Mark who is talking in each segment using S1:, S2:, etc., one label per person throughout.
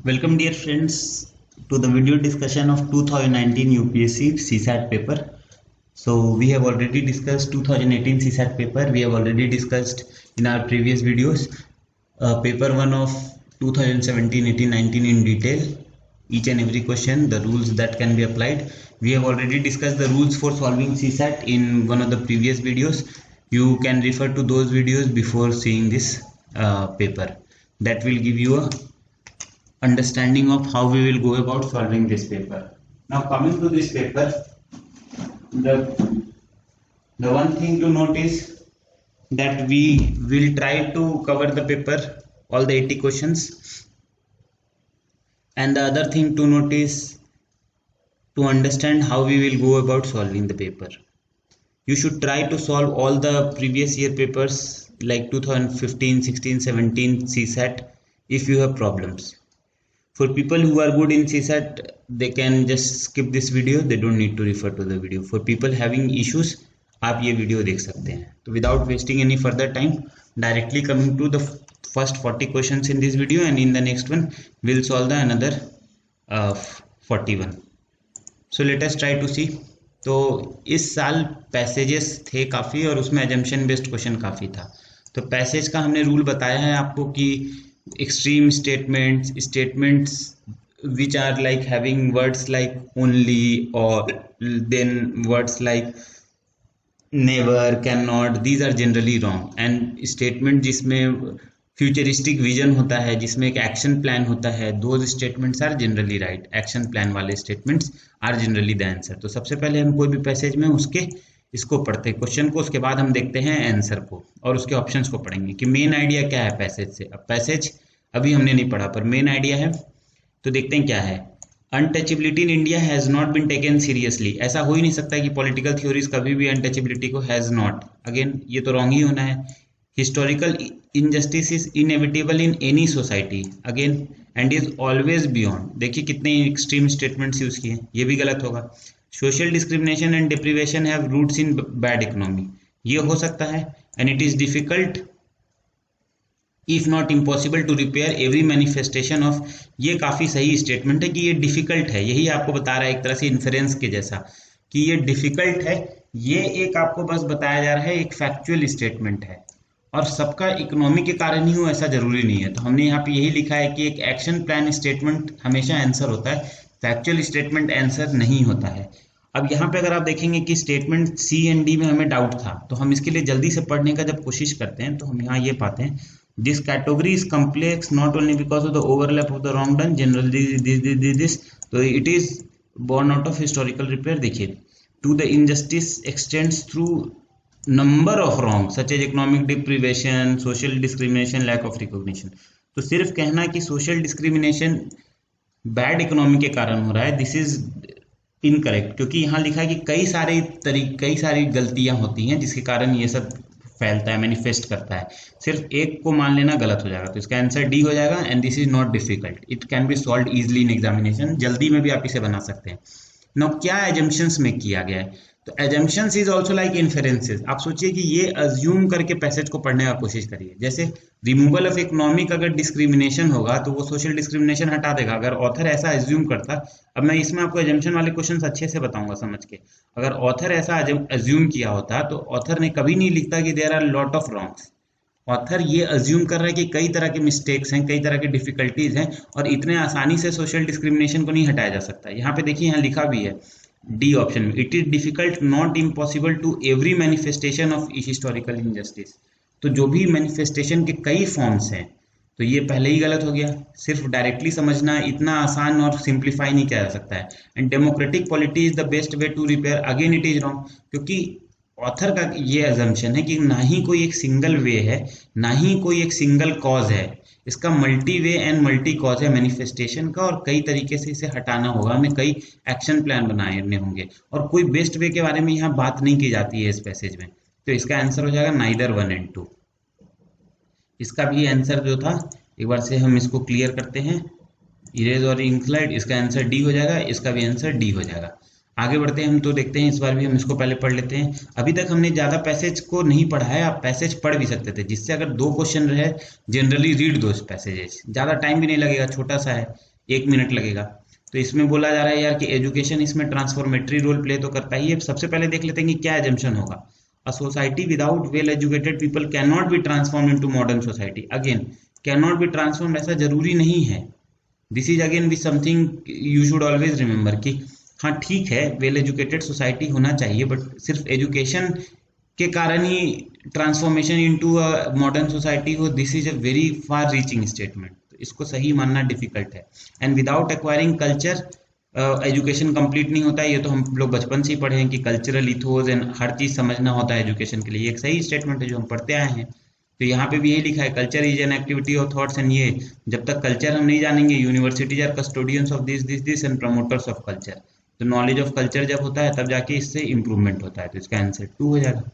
S1: Welcome dear friends to the video discussion of 2019 UPSC CSAT paper. So we have already discussed 2018 CSAT paper. We have already discussed in our previous videos paper 1 of 2017, 18, 19 in detail. Each and every question, the rules that can be applied. We have already discussed the rules for solving CSAT in one of the previous videos. You can refer to those videos before seeing this paper. That will give you a understanding of how we will go about solving this paper. Now coming to this paper, the one thing to note is that we will try to cover the paper, all the 80 questions, and the other thing to note is to understand how we will go about solving the paper. You should try to solve all the previous year papers like 2015, 16, 17 CSAT if you have problems. For people who are good in CSAT, they can just skip this video. They don't need to refer to the video. For people having issues, आप ये video देख सकते हैं. तो without wasting any further time, directly coming to the first 40 questions in this video, and in the next one we'll solve the another 41. So let us try to see. तो इस साल passages थे काफ़ी और उसमें एजम्पशन बेस्ड क्वेश्चन काफ़ी था. तो पैसेज का हमने रूल बताया है आपको कि extreme statements which are like having words like only or then words like never, cannot, these are generally wrong. and statement जिसमें फ्यूचरिस्टिक विजन होता है, जिसमें एक एक्शन प्लान होता है, those statements are generally right. Action plan वाले statements are generally the answer. तो सबसे पहले हम कोई भी पैसेज में उसके इसको पढ़ते हैं क्वेश्चन को, उसके बाद हम देखते हैं आंसर को और उसके ऑप्शंस को पढ़ेंगे कि मेन आइडिया क्या है पैसेज से. अब पैसेज अभी हमने नहीं पढ़ा पर मेन आइडिया है, तो देखते हैं क्या है. Untouchability in India has not been taken seriously. ऐसा हो ही नहीं सकता कि पॉलिटिकल थ्योरीज कभी भी अनटचेबिलिटी को हैज नॉट, अगेन ये तो रॉन्ग ही होना है. Historical injustice is inevitable in any society, again and is always beyond. देखिए कितने एक्सट्रीम स्टेटमेंट्स यूज किए, ये भी गलत होगा. Social discrimination and deprivation have roots in bad economy, ये हो सकता है. And it is difficult if not impossible to repair every manifestation of, ये काफ़ी सही स्टेटमेंट है कि ये डिफिकल्ट है. यही आपको बता रहा है एक तरह से इन्फ्रेंस के जैसा कि ये डिफिकल्ट है. ये एक आपको बस बताया जा रहा है, एक फैक्चुअल स्टेटमेंट है और सबका इकोनॉमी के कारण ही हो ऐसा जरूरी नहीं है. तो हमने यहाँ पे यही लिखा है कि एक एक्शन प्लान स्टेटमेंट हमेशा आंसर होता है, फैक्चुअल स्टेटमेंट आंसर नहीं होता है. अब यहाँ पे अगर आप देखेंगे कि स्टेटमेंट सी एंड डी में हमें डाउट था, तो हम इसके लिए जल्दी से पढ़ने का जब कोशिश करते हैं तो हम यहाँ ये पाते हैं, this category is complex not only because of the overlap of the wrong done generally this, so it is born out of historical repair. देखिए to the injustice extends through number of wrongs such as economic deprivation, social discrimination, lack of recognition. तो सिर्फ कहना कि social discrimination bad economy के कारण हो रहा है, दिस इज इनकरेक्ट, क्योंकि यहाँ लिखा है कि कई सारी गलतियां होती हैं जिसके कारण ये सब फैलता है, मैनिफेस्ट करता है. सिर्फ एक को मान लेना गलत हो जाएगा. तो इसका आंसर डी हो जाएगा. And this is not difficult, it can be solved easily in examination. जल्दी में भी आप इसे बना सकते हैं. नाउ क्या एजम्पशंस में किया गया है, तो assumptions is also like inferences. आप सोचिए कि ये अज्यूम करके पैसेज को पढ़ने का कोशिश करिए. जैसे रिमूवल ऑफ इकोनॉमिक अगर डिस्क्रिमिनेशन होगा तो वो सोशल डिस्क्रिमिनेशन हटा देगा अगर ऑथर ऐसा अज्यूम करता. अब मैं इसमें आपको एजम्पशन वाले क्वेश्चन अच्छे से बताऊंगा समझ के. अगर ऑथर ऐसा अज्यूम किया होता तो ऑथर ने कभी नहीं लिखता कि there are lot of wrongs. Author ये अज्यूम कर रहा है कि कई तरह के मिस्टेक्स हैं, कई तरह की डिफिकल्टीज हैं और इतने आसानी से सोशल डिस्क्रिमिनेशन को नहीं हटाया जा सकता. यहाँ पे देखिए, यहाँ लिखा भी है डी ऑप्शन में, it is difficult not impossible to every manifestation of historical injustice. तो जो भी मैनिफेस्टेशन के कई फॉर्म्स हैं, तो ये पहले ही गलत हो गया. सिर्फ डायरेक्टली समझना इतना आसान और सिंप्लीफाई नहीं किया जा सकता है. And democratic polity is the best way to repair, again it is wrong, क्योंकि ऑथर का ये अजम्पशन है कि ना ही कोई एक सिंगल वे है, ना ही कोई एक सिंगल कॉज है. इसका multi way and multi cause है मैनिफेस्टेशन का, और कई तरीके से इसे हटाना होगा, हमें कई एक्शन प्लान बनाने होंगे और कोई बेस्ट वे के बारे में यहाँ बात नहीं की जाती है इस पैसेज में. तो इसका आंसर हो जाएगा नाइदर 1 and 2. इसका भी आंसर जो था, एक बार से हम इसको क्लियर करते हैं, इरेज और इंक्लाइड, इसका आंसर डी हो जाएगा. इसका भी आंसर डी हो जाएगा. आगे बढ़ते हैं हम, तो देखते हैं इस बार भी हम इसको पहले पढ़ लेते हैं. अभी तक हमने ज़्यादा पैसेज को नहीं पढ़ा है, आप पैसेज पढ़ भी सकते थे, जिससे अगर 2 क्वेश्चन रहे जनरली रीड दो पैसेजेस, ज़्यादा टाइम भी नहीं लगेगा, छोटा सा है. 1 मिनट लगेगा। तो इसमें बोला जा रहा है यार कि एजुकेशन इसमें ट्रांसफॉर्मेटरी रोल प्ले तो करता ही है। सबसे पहले देख लेते हैं कि क्या एजम्पशन होगा। A society without well educated people can not be transform into modern society. Again can not be transform ऐसा जरूरी नहीं है। दिस इज अगेन भी something you should always remember कि हाँ ठीक है वेल एजुकेटेड सोसाइटी होना चाहिए, बट सिर्फ एजुकेशन के कारण ही transformation into a modern society हो, this is a very far reaching statement. तो इसको सही मानना डिफिकल्ट है। And without acquiring culture education complete नहीं होता है। ये तो हम लोग बचपन से ही पढ़े हैं कि कल्चरल इथोस एंड हर चीज समझना होता है एजुकेशन के लिए। ये एक सही स्टेटमेंट है जो हम पढ़ते आए हैं। तो यहाँ पे भी यही लिखा है, culture is an activity of thoughts and ये जब तक कल्चर हम नहीं जानेंगे, universities are custodians of this and promoters of culture. तो नॉलेज ऑफ कल्चर जब होता है तब जाके इससे इंप्रूवमेंट होता है। तो इसका आंसर 2 हो जाएगा।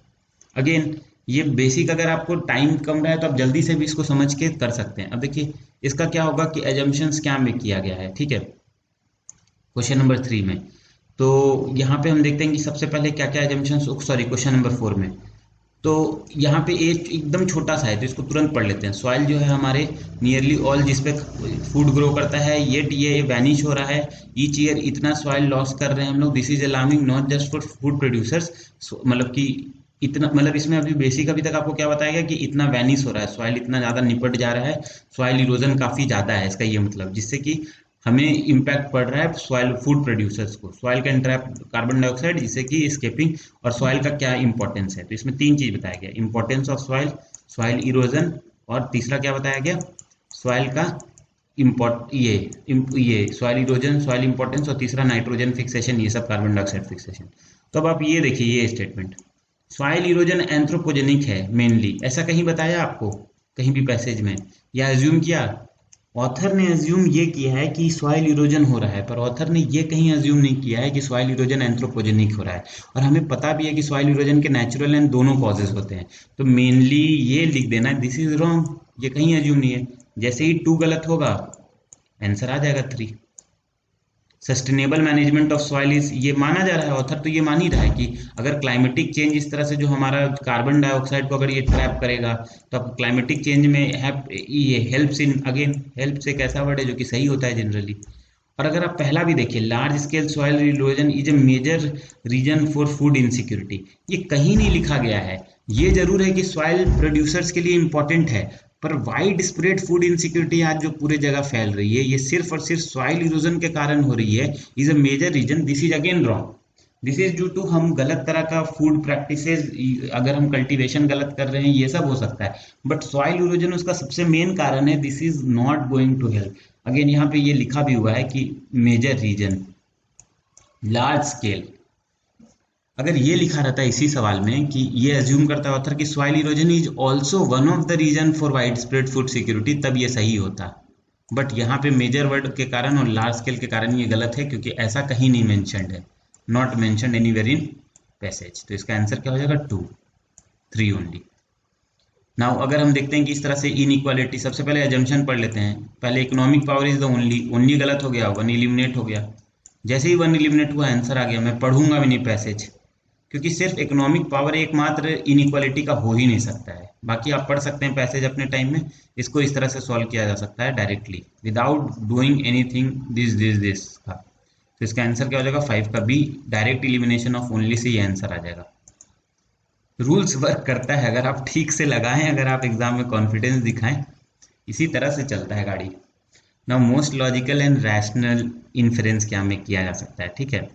S1: अगेन ये बेसिक अगर आपको टाइम कम रहा है तो आप जल्दी से भी इसको समझ के कर सकते हैं। अब देखिए इसका क्या होगा कि एजम्पशंस क्या में किया गया है, ठीक है, क्वेश्चन नंबर 3 में। तो यहाँ पे हम देखते हैं कि सबसे पहले क्या क्या एजम्पशंस, सॉरी क्वेश्चन नंबर 4 में। तो यहाँ पे एक एकदम छोटा सा है तो इसको तुरंत पढ़ लेते हैं। सॉइल जो है हमारे नियरली ऑल जिसपे फूड ग्रो करता है, ये वैनिश हो रहा है ईच ईयर, इतना सॉइल लॉस कर रहे हैं हम लोग। This is alarming not just for food producers, मतलब कि इतना, मतलब इसमें अभी बेसिक अभी तक आपको क्या बताया गया कि इतना वैनिश हो रहा है, सॉइल इतना ज़्यादा निपट जा रहा है, सॉइल इरोजन काफ़ी ज़्यादा है इसका ये मतलब, जिससे कि हमें इम्पैक्ट पड़ रहा है सॉइल फूड प्रोड्यूसर्स को। Soil can trap carbon dioxide जिससे कि स्केपिंग, और सॉइल का क्या इंपॉर्टेंस है। तो इसमें 3 चीज बताया गया, importance of soil, soil erosion, और तीसरा क्या बताया गया, सॉइल का ये सॉइल इरोजन, सॉइल इंपॉर्टेंस, और तीसरा नाइट्रोजन फिक्सेशन, ये सब कार्बन डाइऑक्साइड फिक्सेशन। तो अब आप ये देखिए ये स्टेटमेंट, सॉइल इरोजन एंथ्रोपोजेनिक है मेनली, ऐसा कहीं बताया आपको कहीं भी पैसेज में, या एज्यूम किया? ऑथर ने एज्यूम ये किया है कि सॉइल इरोजन हो रहा है, पर ऑथर ने ये कहीं एज्यूम नहीं किया है कि सॉइल इरोजन एंथ्रोपोजेनिक हो रहा है। और हमें पता भी है कि सॉइल इरोजन के नेचुरल एंड दोनों कॉजेज होते हैं। तो मेनली ये लिख देना दिस इज रॉन्ग, ये कहीं एज्यूम नहीं है। जैसे ही 2 गलत होगा आंसर आ जाएगा 3। Sustainable management of soil is, ये माना जा रहा है, ऑथर तो ये मान ही रहा है कि अगर क्लाइमेटिक चेंज इस तरह से जो हमारा कार्बन डाइऑक्साइड को अगर ये ट्रैप करेगा तो अब क्लाइमेटिक चेंज में ये हेल्प्स इन, अगेन हेल्प से कैसा वर्ड है जो कि सही होता है जनरली। और अगर आप पहला भी देखिए, large scale soil erosion is a major reason for food insecurity, ये कहीं नहीं लिखा गया है। ये जरूर है कि सॉइल प्रोड्यूसर्स के लिए इंपॉर्टेंट है, पर वाइड स्प्रेड फूड इनसिक्योरिटी आज जो पूरे जगह फैल रही है ये सिर्फ और सिर्फ सॉइल इरोजन के कारण हो रही है, is a major reason. This is again wrong, this is due to हम गलत तरह का फूड प्रैक्टिसेस, अगर हम कल्टीवेशन गलत कर रहे हैं ये सब हो सकता है, बट सॉइल इरोजन उसका सबसे मेन कारण है। This is not going to help. Again यहाँ पे ये लिखा भी हुआ है कि मेजर रीजन, लार्ज स्केल, अगर ये लिखा रहता है इसी सवाल में कि ये एज्यूम करता है ऑथर कि soil erosion is also one of the reason for wide spread food security, तब ये सही होता। बट यहाँ पे मेजर वर्ड के कारण और लार्ज स्केल के कारण ये गलत है, क्योंकि ऐसा कहीं नहीं मेंशन्ड है, not mentioned anywhere in passage. तो इसका आंसर क्या हो जाएगा 2, 3 ओनली। नाउ अगर हम देखते हैं कि इस तरह से इनइक्वालिटी, सबसे पहले एजम्पशन पढ़ लेते हैं। पहले economic power is the only गलत हो गया, 1 एलिमिनेट हो गया। जैसे ही 1 एलिमिनेट हुआ आंसर आ गया। मैं पढ़ूंगा भी नहीं पैसेज, क्योंकि सिर्फ इकोनॉमिक पावर एकमात्र इनइक्वालिटी का हो ही नहीं सकता है। बाकी आप पढ़ सकते हैं पैसेज अपने टाइम में, इसको इस तरह से सॉल्व किया जा सकता है directly without doing anything this का। तो इसका आंसर क्या हो जाएगा 5 का B, direct elimination of only से ये आंसर आ जाएगा। रूल्स वर्क करता है अगर आप ठीक से लगाएं, अगर आप एग्जाम में कॉन्फिडेंस दिखाएं, इसी तरह से चलता है गाड़ी। Now most logical and rational inference क्या में किया जा सकता है, ठीक है।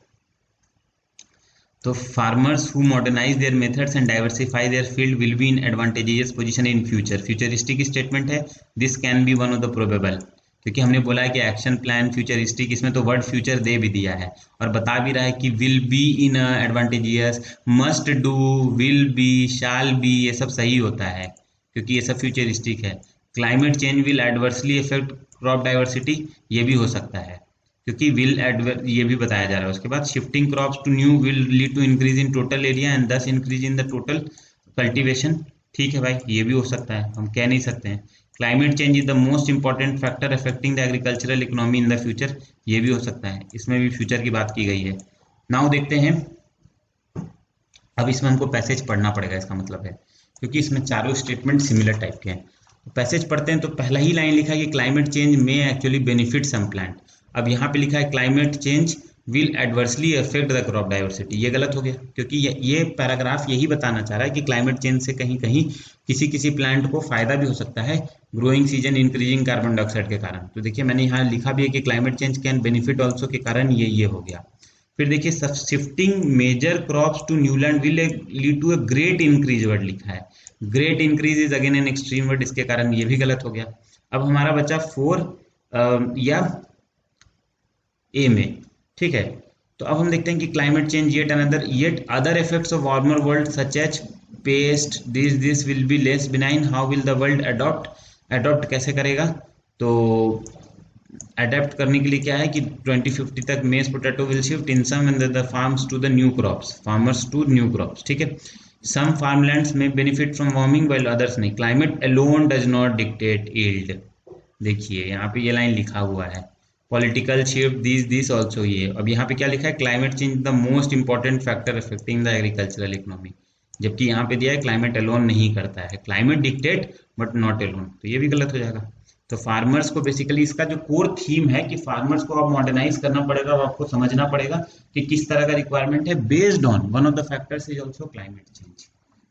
S1: तो farmers who modernize their methods and diversify their field will be in advantageous position in future. Futuristic statement है, this can be one of the probable, क्योंकि हमने बोला है कि एक्शन प्लान फ्यूचरिस्टिक, इसमें तो वर्ड फ्यूचर दे भी दिया है और बता भी रहा है कि will be in advantageous, must do, will be, shall be, ये सब सही होता है क्योंकि ये सब फ्यूचरिस्टिक है। Climate change will adversely effect crop diversity, ये भी हो सकता है क्योंकि विल ये भी बताया जा रहा है। उसके बाद shifting crops to new will lead to increase in total area and this increase in the total cultivation, ठीक है भाई, ये भी हो सकता है, हम कह नहीं सकते हैं। Climate change is the most important factor affecting the agricultural economy in the future, ये भी हो सकता है, इसमें भी फ्यूचर की बात की गई है। नाउ देखते हैं, अब इसमें हमको पैसेज पढ़ना पड़ेगा, इसका मतलब है क्योंकि इसमें चारों स्टेटमेंट सिमिलर टाइप के हैं। तो पैसेज पढ़ते हैं तो पहला ही लाइन लिखा है कि क्लाइमेट चेंज में एक्चुअली बेनिफिट सम प्लांट, अब यहाँ पे लिखा है climate change will adversely affect the crop diversity, ये गलत हो गया, क्योंकि ये पैराग्राफ यही बताना चाह रहा है कि क्लाइमेट चेंज से कहीं कहीं किसी किसी प्लांट को फायदा भी हो सकता है growing season increasing carbon dioxide के कारण। तो देखिए मैंने यहाँ लिखा भी है कि climate change can benefit also के कारण ये हो गया। फिर देखिए shifting major crops to new land will lead to a great increase word लिखा है, great increase is again an extreme word, इसके कारण ये भी गलत हो गया। अब हमारा बचा 4 या ए में, ठीक है। तो अब हम देखते हैं कि climate change yet other effects of warmer world such as pest this will be less benign, how will the world adopt कैसे करेगा? तो अडेप्ट करने के लिए क्या है कि 2050 तक maize potato will shift in some and the farmers to new crops, ठीक है। सम फार्मलैंड्स में benefit from warming while others नहीं, climate alone does not dictate yield, देखिए यहाँ पे ये लाइन लिखा हुआ है, पॉलिटिकल शिफ्ट दिस ऑल्सो ये। अब यहाँ पे क्या लिखा है, climate change the most important factor affecting the agricultural economy, जबकि यहाँ पे दिया है क्लाइमेट अलोन नहीं करता है, climate dictate but not alone, तो ये भी गलत हो जाएगा। तो फार्मर्स को बेसिकली इसका जो कोर थीम है कि फार्मर्स को अब मॉडर्नाइज करना पड़ेगा और आपको समझना पड़ेगा कि किस तरह का रिक्वायरमेंट है based on one of the factors is also climate change,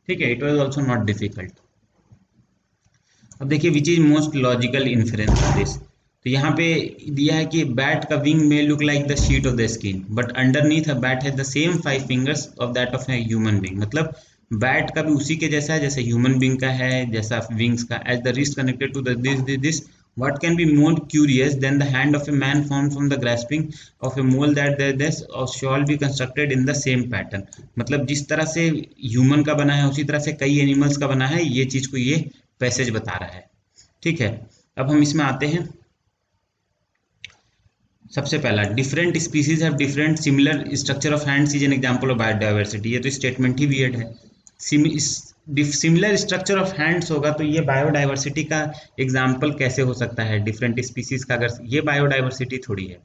S1: ठीक है। It was also not difficult. अब देखिए which is most logical inference of this, तो यहाँ पे दिया है कि बैट का विंग में look like the sheet of the skin but underneath a bat has the same 5 fingers of that of a human being, मतलब बैट का भी उसी के जैसा है जैसे ह्यूमन बीइंग का है, जैसा विंग्स का, as the wrist connected to this what can be more curious than the hand of a man formed from the grasping of a mole that this shall be constructed in the same pattern, मतलब जिस तरह से human का बना है उसी तरह से कई एनिमल्स का बना है, ये चीज को ये पैसेज बता रहा है, ठीक है। अब हम इसमें आते हैं, सबसे पहला different species have different similar structure of hands is an example of biodiversity, ये तो स्टेटमेंट ही वियर्ड है। सिमिलर स्ट्रक्चर ऑफ हैंड्स होगा तो ये बायोडाइवर्सिटी का एग्जाम्पल कैसे हो सकता है डिफरेंट स्पीसीज का, अगर ये बायोडाइवर्सिटी थोड़ी है।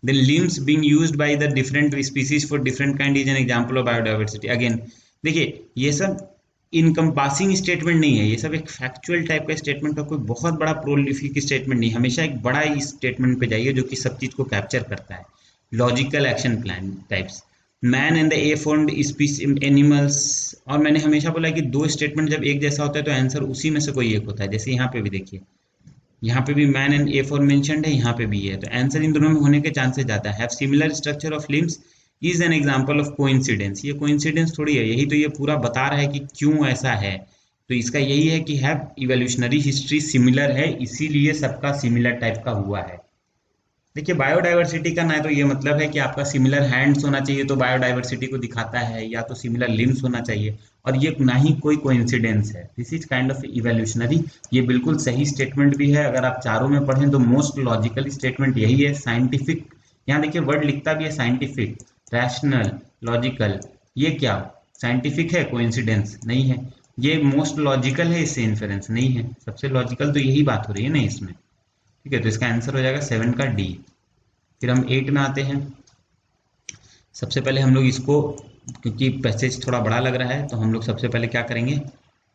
S1: Then limbs being used by the different species for different kind is an example of biodiversity. Again देखिए ये सब इनकम्पासिंग स्टेटमेंट नहीं है, ये सब एक फैक्चुअल टाइप का स्टेटमेंट और कोई बहुत बड़ा प्रोलिफिक स्टेटमेंट नहीं, हमेशा एक बड़ा स्टेटमेंट पे जाइए जो कि सब चीज को कैप्चर करता है। Logical action plan types, man and the A formed species animals, और मैंने हमेशा बोला कि दो स्टेटमेंट जब एक जैसा होता है तो आंसर उसी में से कोई एक होता है, जैसे यहाँ पे भी देखिए, यहाँ पे भी man and A form mentioned है, यहाँ पे भी है, तो आंसर इन दोनों में होने के चांसेस ज्यादा है। Have similar structure of limbs is an example of coincidence, ये कोइंसिडेंस थोड़ी है, यही तो ये पूरा बता रहा है कि क्यों ऐसा है, तो इसका यही है कि हैव इवोल्यूशनरी हिस्ट्री सिमिलर है, इसीलिए सबका सिमिलर टाइप का हुआ है। देखिए बायोडाइवर्सिटी का ना तो ये मतलब है कि आपका सिमिलर हैंड्स होना चाहिए तो बायोडाइवर्सिटी को दिखाता है, या तो सिमिलर लिम्स होना चाहिए, और ये ना ही कोई कोइंसिडेंस है, this is kind of evolutionary. ये बिल्कुल सही स्टेटमेंट भी है, अगर आप चारों में पढ़ें तो मोस्ट लॉजिकल स्टेटमेंट यही है। साइंटिफिक, यहाँ देखिए वर्ड लिखता भी है साइंटिफिक, रैशनल, लॉजिकल, ये क्या साइंटिफिक है, कोइंसिडेंस नहीं है, ये मोस्ट लॉजिकल है, इससे इन्फेरेंस नहीं है, सबसे लॉजिकल तो यही बात हो रही है ना इसमें, ठीक है। तो इसका आंसर हो जाएगा 7 का डी। फिर हम 8 में आते हैं। सबसे पहले हम लोग इसको, क्योंकि पैसेज थोड़ा बड़ा लग रहा है तो हम लोग सबसे पहले क्या करेंगे,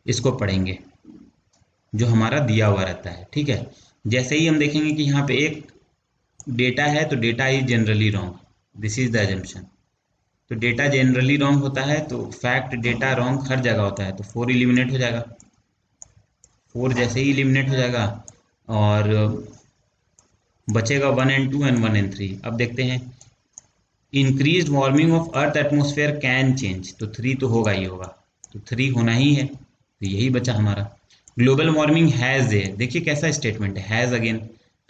S1: इसको पढ़ेंगे जो हमारा दिया हुआ रहता है, ठीक है। जैसे ही हम देखेंगे कि यहाँ पे एक डेटा है तो data is generally wrong, this is the assumption, तो डेटा जनरली रॉन्ग होता है तो फैक्ट डेटा रॉन्ग हर जगह होता है, तो 4 इलिमिनेट हो जाएगा, 4 जैसे ही इलिमिनेट हो जाएगा और बचेगा 1 and 2 and 1 and 3। अब देखते हैं, increase warming of earth atmosphere can change, तो 3 तो होगा ही होगा, तो 3 होना ही है, तो यही बचा हमारा। ग्लोबल वार्मिंग हैज है, देखिए कैसा स्टेटमेंट है, हैज अगेन,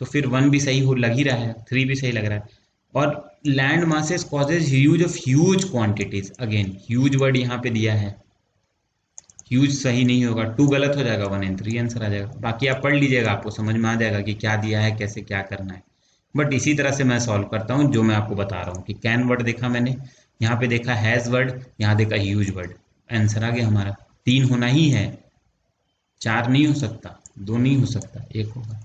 S1: तो फिर 1 भी सही हो लग ही रहा है, 3 भी सही लग रहा है। और land masses causes huge of huge quantities, again huge word यहाँ पे दिया है, ह्यूज सही नहीं होगा, 2 गलत हो जाएगा, 1 and 3 आंसर आ जाएगा। बाकी आप पढ़ लीजिएगा, आपको समझ में आ जाएगा कि क्या दिया है, कैसे क्या करना है, बट इसी तरह से मैं सॉल्व करता हूँ जो मैं आपको बता रहा हूँ कि कैन वर्ड देखा मैंने, यहाँ पे देखा हैज वर्ड, यहाँ देखा ह्यूज वर्ड, आंसर आ गया हमारा। 3 होना ही है, 4 नहीं हो सकता, 2 नहीं हो सकता, 1 होगा।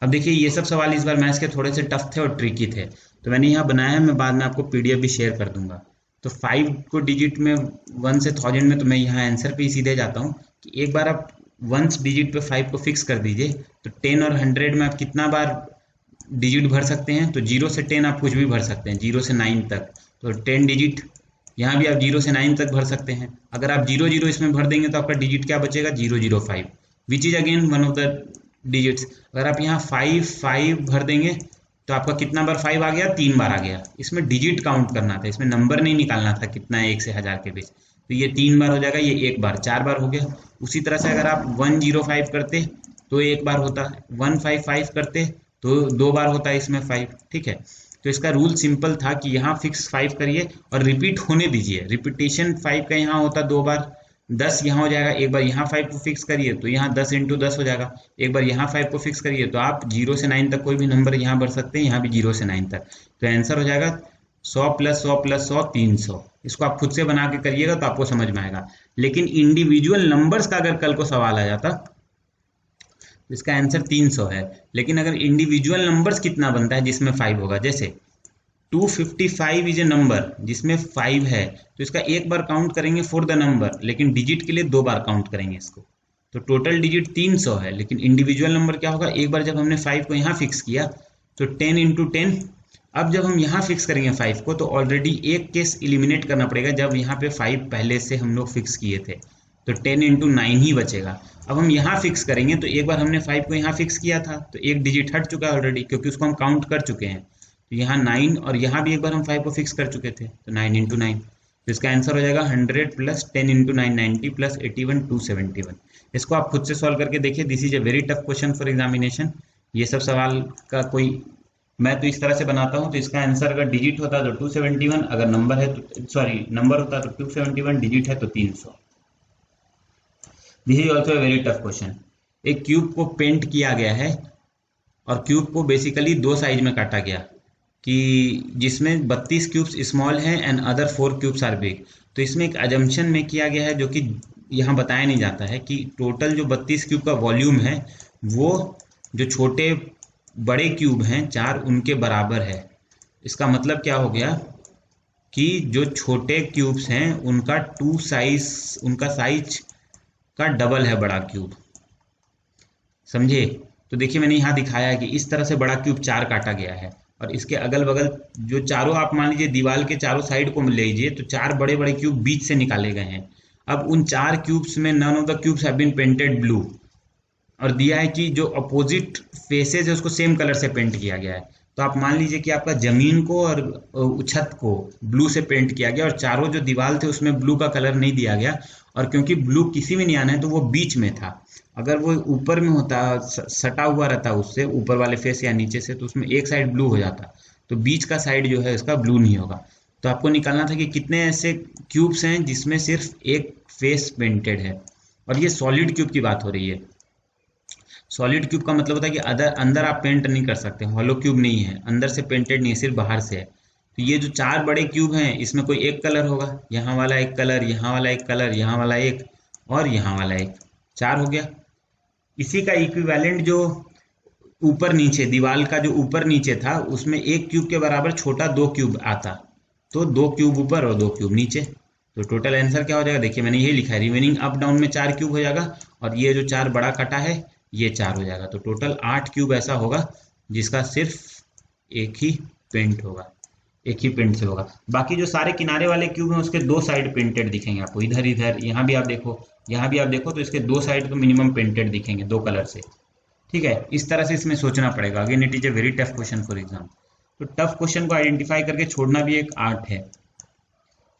S1: अब देखिए ये सब सवाल इस बार मैथ्स के थोड़े से टफ थे और ट्रिकी थे, तो मैंने यहाँ बनाया है, मैं बाद में आपको PDF भी शेयर कर दूंगा। तो 5 को डिजिट में 1 से 1000 में, तो मैं यहाँ आंसर पे ही सीधे जाता हूँ कि एक बार आप 1 डिजिट पे 5 को फिक्स कर दीजिए, तो 10 और 100 में आप कितना बार डिजिट भर सकते हैं, तो 0 से 10 आप कुछ भी भर सकते हैं, 0 से 9 तक, तो 10 डिजिट। यहाँ भी आप 0 से 9 तक भर सकते हैं। अगर आप 0 0 इसमें भर देंगे तो आपका डिजिट क्या बचेगा, 005, which is again one of the digits. अगर आप यहाँ 5 5 भर देंगे तो आपका कितना बार 5 आ गया, 3 बार आ गया। इसमें डिजिट काउंट करना था, इसमें नंबर नहीं निकालना था कितना है 1 से 1000 के बीच। तो ये 3 बार हो जाएगा, ये 1 बार, 4 बार हो गया। उसी तरह से अगर आप 105 करते तो 1 बार होता, 155 करते तो 2 बार होता है इसमें 5, ठीक है। तो इसका रूल सिंपल था कि यहाँ फिक्स 5 करिए और रिपीट होने दीजिए। रिपीटेशन 5 का यहाँ होता 2 बार, 10 यहाँ हो जाएगा। एक बार यहाँ 5 को फिक्स करिए तो यहाँ 10 × 10 हो जाएगा। एक बार यहाँ 5 को फिक्स करिए तो आप 0 से 9 तक कोई भी नंबर यहाँ भर सकते हैं, यहाँ भी 0 से 9 तक। तो आंसर हो जाएगा 100 + 100 + 100 300। इसको आप खुद से बना के करिएगा तो आपको समझ में आएगा। लेकिन इंडिविजुअल नंबर्स का अगर कल को सवाल आ जाता तो इसका आंसर 300 है। लेकिन अगर इंडिविजुअल नंबर्स कितना बनता है जिसमें 5 होगा, जैसे 255 इज ए नंबर जिसमें 5 है, तो इसका एक बार काउंट करेंगे फॉर द नंबर, लेकिन डिजिट के लिए 2 बार काउंट करेंगे इसको। तो टोटल डिजिट 300 है। लेकिन इंडिविजुअल नंबर क्या होगा, एक बार जब हमने 5 को यहाँ फिक्स किया तो 10 × 10। अब जब हम यहाँ फिक्स करेंगे 5 को तो ऑलरेडी एक केस इलिमिनेट करना पड़ेगा, जब यहाँ पे 5 पहले से हम लोग फिक्स किए थे, तो 10 × 9 ही बचेगा। अब हम यहाँ फिक्स करेंगे तो एक बार हमने 5 को यहाँ फिक्स किया था तो एक डिजिट हट चुका है ऑलरेडी, क्योंकि उसको हम काउंट कर चुके हैं। तो यहाँ 9 और यहाँ भी एक बार हम 5 को फिक्स कर चुके थे, तो 9 × 9। तो इसका आंसर हो जाएगा 100 + 10 × 9 90 + 81 271। इसको आप खुद से सॉल्व करके देखिए। This is a very tough question for examination. ये सब सवाल का कोई, मैं तो इस तरह से बनाता हूँ। तो इसका आंसर अगर डिजिट होता तो 271, अगर नंबर है तो सॉरी नंबर होता तो 271, डिजिट है तो 300। This is also a very tough question. एक क्यूब को पेंट किया गया है और क्यूब को बेसिकली 2 साइज में काटा गया, कि जिसमें 32 क्यूब्स स्मॉल हैं and other 4 cubes are big. तो इसमें एक अजम्पशन में किया गया है जो कि यहाँ बताया नहीं जाता है, कि टोटल जो 32 क्यूब का वॉल्यूम है वो जो छोटे बड़े क्यूब हैं 4 उनके बराबर है। इसका मतलब क्या हो गया कि जो छोटे क्यूब्स हैं उनका उनका साइज का डबल है बड़ा क्यूब, समझे। तो देखिए मैंने यहाँ दिखाया है कि इस तरह से बड़ा क्यूब 4 काटा गया है और इसके अगल बगल जो चारों, आप मान लीजिए दीवार के चारों साइड को ले लीजिए तो 4 बड़े बड़े क्यूब बीच से निकाले गए हैं। अब उन 4 क्यूब्स में none of the cubes have been painted blue, और दिया है कि जो अपोजिट फेसेस है उसको सेम कलर से पेंट किया गया है। तो आप मान लीजिए कि आपका जमीन को और छत को ब्लू से पेंट किया गया और चारों जो दीवार थे उसमें ब्लू का कलर नहीं दिया गया। और क्योंकि ब्लू किसी में नहीं आना है तो वो बीच में था। अगर वो ऊपर में होता, सटा हुआ रहता उससे ऊपर वाले फेस या नीचे से, तो उसमें एक साइड ब्लू हो जाता, तो बीच का साइड जो है उसका ब्लू नहीं होगा। तो आपको निकालना था कि कितने ऐसे क्यूब्स हैं जिसमें सिर्फ एक फेस पेंटेड है। और ये सॉलिड क्यूब की बात हो रही है। सॉलिड क्यूब का मतलब होता है कि अंदर आप पेंट नहीं कर सकते, हॉलो क्यूब नहीं है, अंदर से पेंटेड नहीं है, सिर्फ बाहर से है। तो ये जो 4 बड़े क्यूब हैं इसमें कोई एक कलर होगा, यहाँ वाला एक कलर, यहाँ वाला एक कलर, यहाँ वाला एक और यहाँ वाला एक, 4 हो गया। इसी का इक्विवेलेंट जो ऊपर नीचे दीवार का जो ऊपर नीचे था उसमें एक क्यूब के बराबर छोटा 2 क्यूब आता, तो 2 क्यूब ऊपर और 2 क्यूब नीचे। तो टोटल आंसर क्या हो जाएगा, देखिए मैंने यही लिखा है, रिमेनिंग अप डाउन में 4 क्यूब हो जाएगा और ये जो 4 बड़ा कटा है ये 4 हो जाएगा। तो टोटल 8 क्यूब ऐसा होगा जिसका सिर्फ एक ही पेंट होगा, एक ही पेंट से होगा। बाकी जो सारे किनारे वाले क्यूब हैं उसके 2 साइड पेंटेड दिखेंगे आपको, इधर इधर, यहाँ भी आप देखो, यहाँ भी आप देखो, तो इसके 2 साइड तो मिनिमम पेंटेड दिखेंगे 2 कलर से, ठीक है। इस तरह से इसमें सोचना पड़ेगा। Again it is a very tough question for exam. तो टफ क्वेश्चन को आइडेंटिफाई करके छोड़ना भी एक आर्ट है।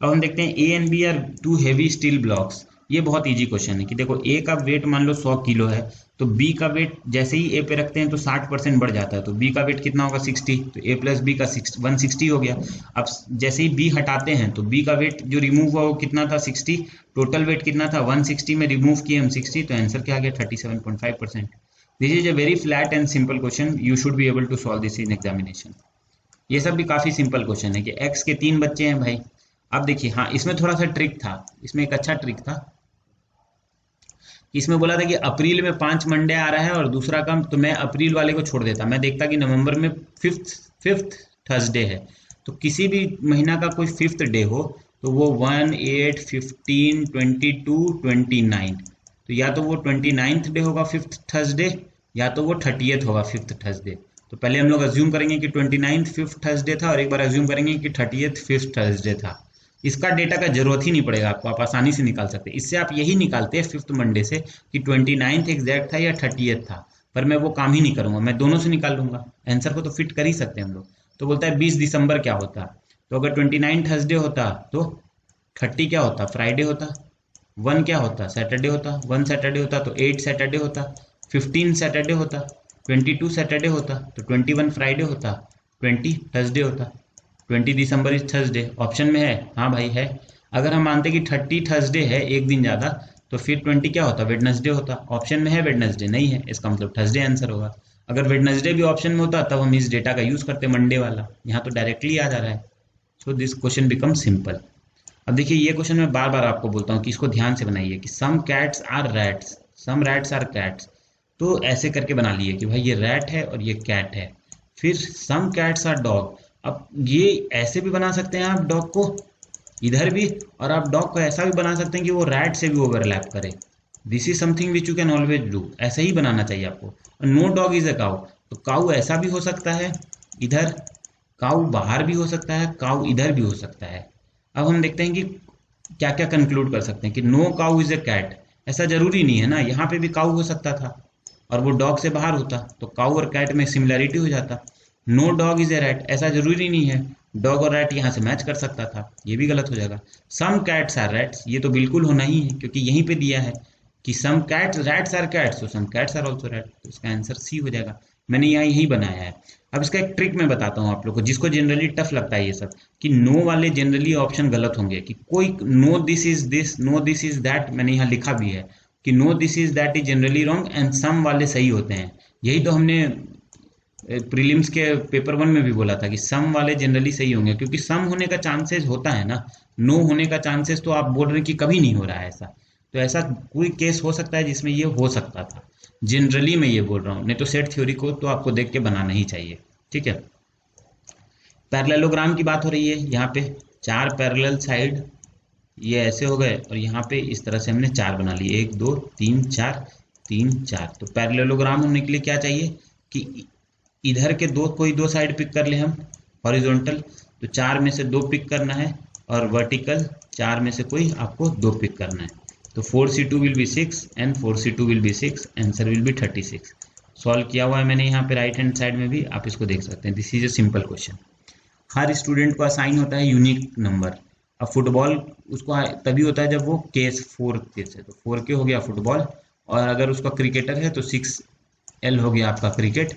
S1: अब हम देखते हैं A and B are 2 heavy steel blocks. ये बहुत इजी क्वेश्चन है कि देखो ए का वेट मान लो 100 किलो है, तो बी का वेट जैसे ही ए पे रखते हैं तो 60% बढ़ जाता है, तो बी का वेट कितना होगा 60, तो ए प्लस बी का 160 हो गया। अब जैसे ही बी हटाते हैं तो बी का वेट जो रिमूव हुआ वो कितना था 60, टोटल वेट कितना था 160 में रिमूव किए हम 60, तो आंसर क्या आ गया 37.5%। This is a very flat and simple question, you should be able to solve this in examination. ये सब भी काफी सिंपल क्वेश्चन है कि एक्स के 3 बच्चे हैं भाई। अब देखिए, हाँ इसमें थोड़ा सा ट्रिक था, इसमें एक अच्छा ट्रिक था। इसमें बोला था कि अप्रैल में 5 मंडे आ रहा है और दूसरा काम, तो मैं अप्रैल वाले को छोड़ देता, मैं देखता कि नवंबर में फिफ्थ थर्सडे है, तो किसी भी महीना का कोई 5th डे हो तो वो 1, 8, 15, 22, 29, तो या तो वो 29th डे होगा 5th थर्सडे, या तो वो 30th होगा 5th थर्सडे। तो पहले हम लोग अज्यूम करेंगे कि 29th 5th थर्सडे था और एक बार अज्यूम करेंगे कि 30th 5th थर्सडे था। इसका डेटा का जरूरत ही नहीं पड़ेगा आपको, आप आसानी से निकाल सकते हैं। इससे आप यही निकालते हैं 5th मंडे से कि 29th एग्जैक्ट था या 30th था, पर मैं वो काम ही नहीं करूंगा, मैं दोनों से निकाल लूंगा। आंसर को तो फिट कर ही सकते हैं हम लोग। तो बोलता है 20 दिसंबर क्या होता, तो अगर 29 थर्सडे होता तो 30 क्या होता, फ्राइडे होता। 1 क्या होता, सैटरडे होता। 1 सैटरडे होता तो 8 सैटरडे होता। 15 सैटरडे होता। 22 सैटरडे होता तो 21 फ्राइडे होता। 20 थर्सडे होता। 20 दिसंबर इज थर्सडे, ऑप्शन में है, हाँ भाई है। अगर हम मानते कि 30 थर्सडे है, एक दिन ज़्यादा, तो फिर 20 क्या होता, वेडनेसडे होता। ऑप्शन में है वेडनेसडे, नहीं है, इसका मतलब थर्सडे आंसर होगा। अगर वेडनेसडे भी ऑप्शन में होता तब हम इस डेटा का यूज़ करते मंडे वाला, यहाँ तो डायरेक्टली आ जा रहा है। So this question become simple. अब देखिए ये क्वेश्चन मैं बार बार आपको बोलता हूँ कि इसको ध्यान से बनाइए कि some cats are rats, some rats are cats. तो ऐसे करके बना लिए कि भाई ये रैट है और ये कैट है। फिर सम कैट्स आर डॉग। अब ये ऐसे भी बना सकते हैं आप डॉग को इधर भी, और आप डॉग को ऐसा भी बना सकते हैं कि वो रैट से भी ओवरलैप करे। This is something which you can always do, ऐसा ही बनाना चाहिए आपको। No dog is a cow, तो काउ ऐसा भी हो सकता है इधर, काउ बाहर भी हो सकता है, काउ इधर भी हो सकता है। अब हम देखते हैं कि क्या क्या कंक्लूड कर सकते हैं कि no cow is a cat, ऐसा जरूरी नहीं है ना, यहाँ पे भी काउ हो सकता था और वो डॉग से बाहर होता तो काउ और कैट में सिमिलैरिटी हो जाता। No dog is a rat, ऐसा जरूरी नहीं है, डॉग और रैट यहाँ से मैच कर सकता था, ये भी गलत हो जाएगा। सम कैट्स आर रैट्स, ये तो बिल्कुल होना ही है क्योंकि यहीं पे दिया है कि some cats rats are cats, तो some cats are also rat, तो इसका आंसर सी हो जाएगा। मैंने यहाँ यही बनाया है। अब इसका एक ट्रिक मैं बताता हूँ आप लोग को, जिसको जनरली टफ लगता है ये सब, कि नो वाले जनरली ऑप्शन गलत होंगे, कि कोई no this is this, no this is that, मैंने यहाँ लिखा भी है कि no this is that is generally wrong and some वाले सही होते हैं। यही तो हमने प्रीलिम्स के पेपर 1 में भी बोला था कि सम वाले जनरली सही होंगे, क्योंकि सम होने का चांसेस होता है ना, नो होने का चांसेस तो आप बोल रहे हैं कि कभी नहीं हो रहा है ऐसा, तो ऐसा कोई केस हो सकता है जिसमें ये हो सकता था। जनरली मैं ये बोल रहा हूँ, नहीं तो सेट थ्योरी को तो आपको देख के बनाना ही चाहिए। ठीक है, पैरेललोग्राम की बात हो रही है, यहाँ पे 4 पैरेलल साइड ये ऐसे हो गए और यहाँ पे इस तरह से हमने 4 बना लिए, 1 2 3 4 3 4। तो पैरेललोग्राम होने के लिए क्या चाहिए कि इधर के कोई दो साइड पिक कर ले हम हॉरिजॉन्टल, तो 4 में से 2 पिक करना है, और वर्टिकल 4 में से कोई आपको 2 पिक करना है। तो 4c2 will be 6 and 4c2 will be 6, answer will be 36। Solve किया हुआ है मैंने यहाँ पे राइट हैंड साइड में भी, आप इसको देख सकते हैं। This is a simple question. Her student को असाइन होता है यूनिक नंबर। अब फुटबॉल उसको तभी होता है जब वो केस 4 केस है, तो 4K हो गया फुटबॉल, और अगर उसका क्रिकेटर है तो 6L हो गया आपका क्रिकेट।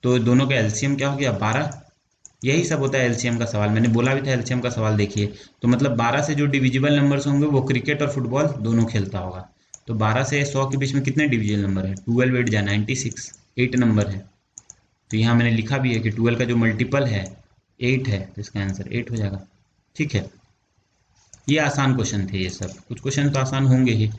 S1: तो दोनों का एलसीएम क्या हो गया, 12। यही सब होता है एलसीएम का सवाल, मैंने बोला भी था एलसीएम का सवाल देखिए। तो मतलब 12 से जो डिविजिबल नंबर्स होंगे वो क्रिकेट और फुटबॉल दोनों खेलता होगा। तो 12 से 100 के बीच में कितने डिविजिबल नंबर है, 12 8 जा 96, 8 नंबर है। तो यहाँ मैंने लिखा भी है कि 12 का जो मल्टीपल है 8 है, तो इसका आंसर 8 हो जाएगा। ठीक है, ये आसान क्वेश्चन थे, ये सब कुछ क्वेश्चन तो आसान होंगे ही।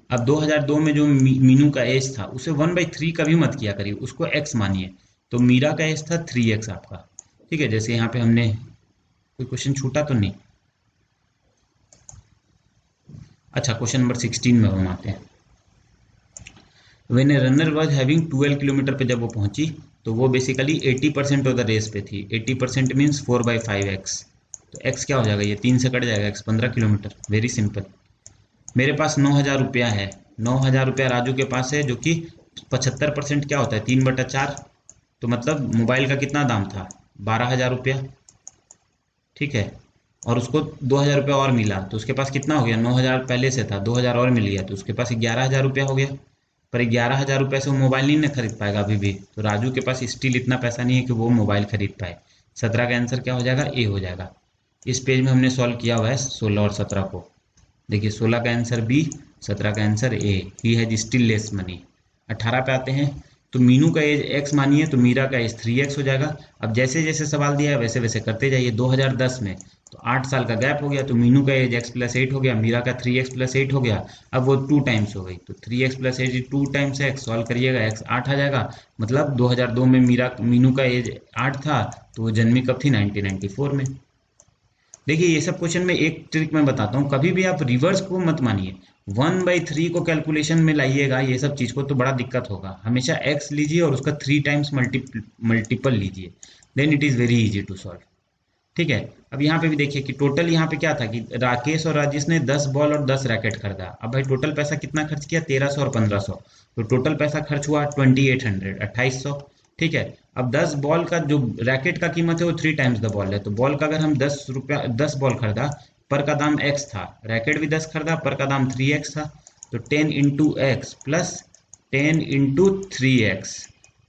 S1: अब 2002 में जो मीनू का एज था उसे 1/3 का भी मत किया करिए, उसको x मानिए। तो मीरा का एज था 3x आपका। ठीक है, जैसे यहाँ पे हमने कोई क्वेश्चन छूटा तो नहीं। अच्छा, क्वेश्चन नंबर 16 में हम आते हैं। When a runner was having 12 kilometre पे जब वो पहुंची तो वो बेसिकली 80% ऑफ द रेस पे थी। 80% मीन्स 4/5x, तो x क्या हो जाएगा, ये 3 से कट जाएगा, x 15 किलोमीटर। Very simple. मेरे पास 9,000 रुपया है, 9,000 रुपया राजू के पास है, जो कि 75% क्या होता है, 3/4। तो मतलब मोबाइल का कितना दाम था, 12,000 रुपया। ठीक है, और उसको 2,000 रुपया और मिला, तो उसके पास कितना हो गया, 9,000 पहले से था, 2,000 और मिल गया, तो उसके पास 11,000 रुपया हो गया। पर 11,000 रुपये से वो मोबाइल नहीं ना खरीद पाएगा अभी भी, तो राजू के पास स्टिल इतना पैसा नहीं है कि वो मोबाइल खरीद पाए। 17 का आंसर क्या हो जाएगा, ए हो जाएगा। इस पेज में हमने सॉल्व किया हुआ है 16 और 17 को। देखिए 16 का आंसर बी, 17 का answer A, he has still less money. 18 पे आते हैं, तो मीनू का एज x मानिए तो मीरा का एज 3x हो जाएगा। अब जैसे जैसे सवाल दिया है वैसे वैसे करते जाइए। 2010 में तो 8 साल का गैप हो गया, तो मीनू का एज x + 8 हो गया, मीरा का 3x + 8 हो गया। अब वो 2 टाइम्स हो गई, तो 3x + 8 2 टाइम्स x, सॉल्व करिएगा x 8 आ जाएगा। मतलब 2002 में मीनू का एज 8 था, तो वो जन्मी कब थी, 1994 में। देखिए ये सब क्वेश्चन में एक ट्रिक मैं बताता हूँ, कभी भी आप रिवर्स को मत मानिए, 1/3 को कैलकुलेशन में लाइएगा ये सब चीज को तो बड़ा दिक्कत होगा। हमेशा x लीजिए और उसका 3 टाइम्स मल्टीपल लीजिए, then it is very easy to solve. ठीक है, अब यहाँ पे भी देखिए कि टोटल यहाँ पे क्या था कि राकेश और राजेश ने 10 बॉल और 10 रैकेट खरीदा। अब भाई टोटल पैसा कितना खर्च किया, 1300 और 1500, तो टोटल पैसा खर्च हुआ 2800, 2800। ठीक है, अब 10 बॉल का जो रैकेट का कीमत है वो 3 टाइम्स द बॉल है, तो बॉल का अगर हम 10 रुपया 10 बॉल खरीदा, पर का दाम x था, रैकेट भी 10 खरीदा, पर का दाम 3x था, तो 10 into x plus 10 into 3x,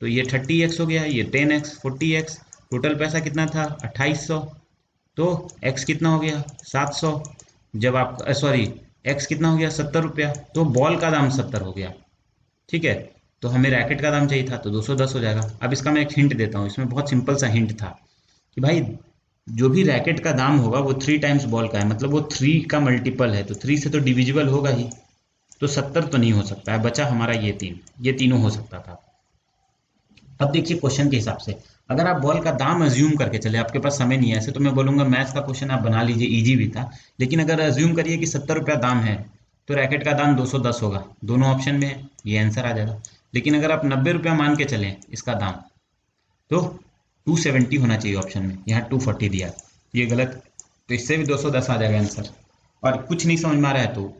S1: तो ये 30x हो गया, ये 10x 40x, टोटल पैसा कितना था 2800, तो x कितना हो गया 700, जब आप सॉरी x कितना हो गया 70 रुपया, तो बॉल का दाम 70 हो गया। ठीक है, तो हमें रैकेट का दाम चाहिए था तो 210 हो जाएगा। अब इसका मैं एक हिंट देता हूँ, इसमें बहुत सिंपल सा हिंट था कि भाई जो भी रैकेट का दाम होगा वो 3 टाइम्स बॉल का है, मतलब वो 3 का मल्टीपल है, तो 3 से तो डिविजिबल होगा ही, तो 70 तो नहीं हो सकता है, बचा हमारा ये तीनों हो सकता था। अब देखिए क्वेश्चन के हिसाब से, अगर आप बॉल का दाम अज्यूम करके चले, आपके पास समय नहीं है ऐसे तो मैं बोलूंगा मैथ्स का क्वेश्चन आप बना लीजिए, इजी भी था, लेकिन अगर अज्यूम करिए कि 70 रुपया दाम है तो रैकेट का दाम 210 होगा, दोनों ऑप्शन में है, ये आंसर आ जाएगा। लेकिन अगर आप 90 रुपया मान के चलें इसका दाम, तो 270 होना चाहिए ऑप्शन में, यहाँ 240 दिया, ये गलत, तो इससे भी 210 आ जाएगा आंसर। और कुछ नहीं समझ में आ रहा है तो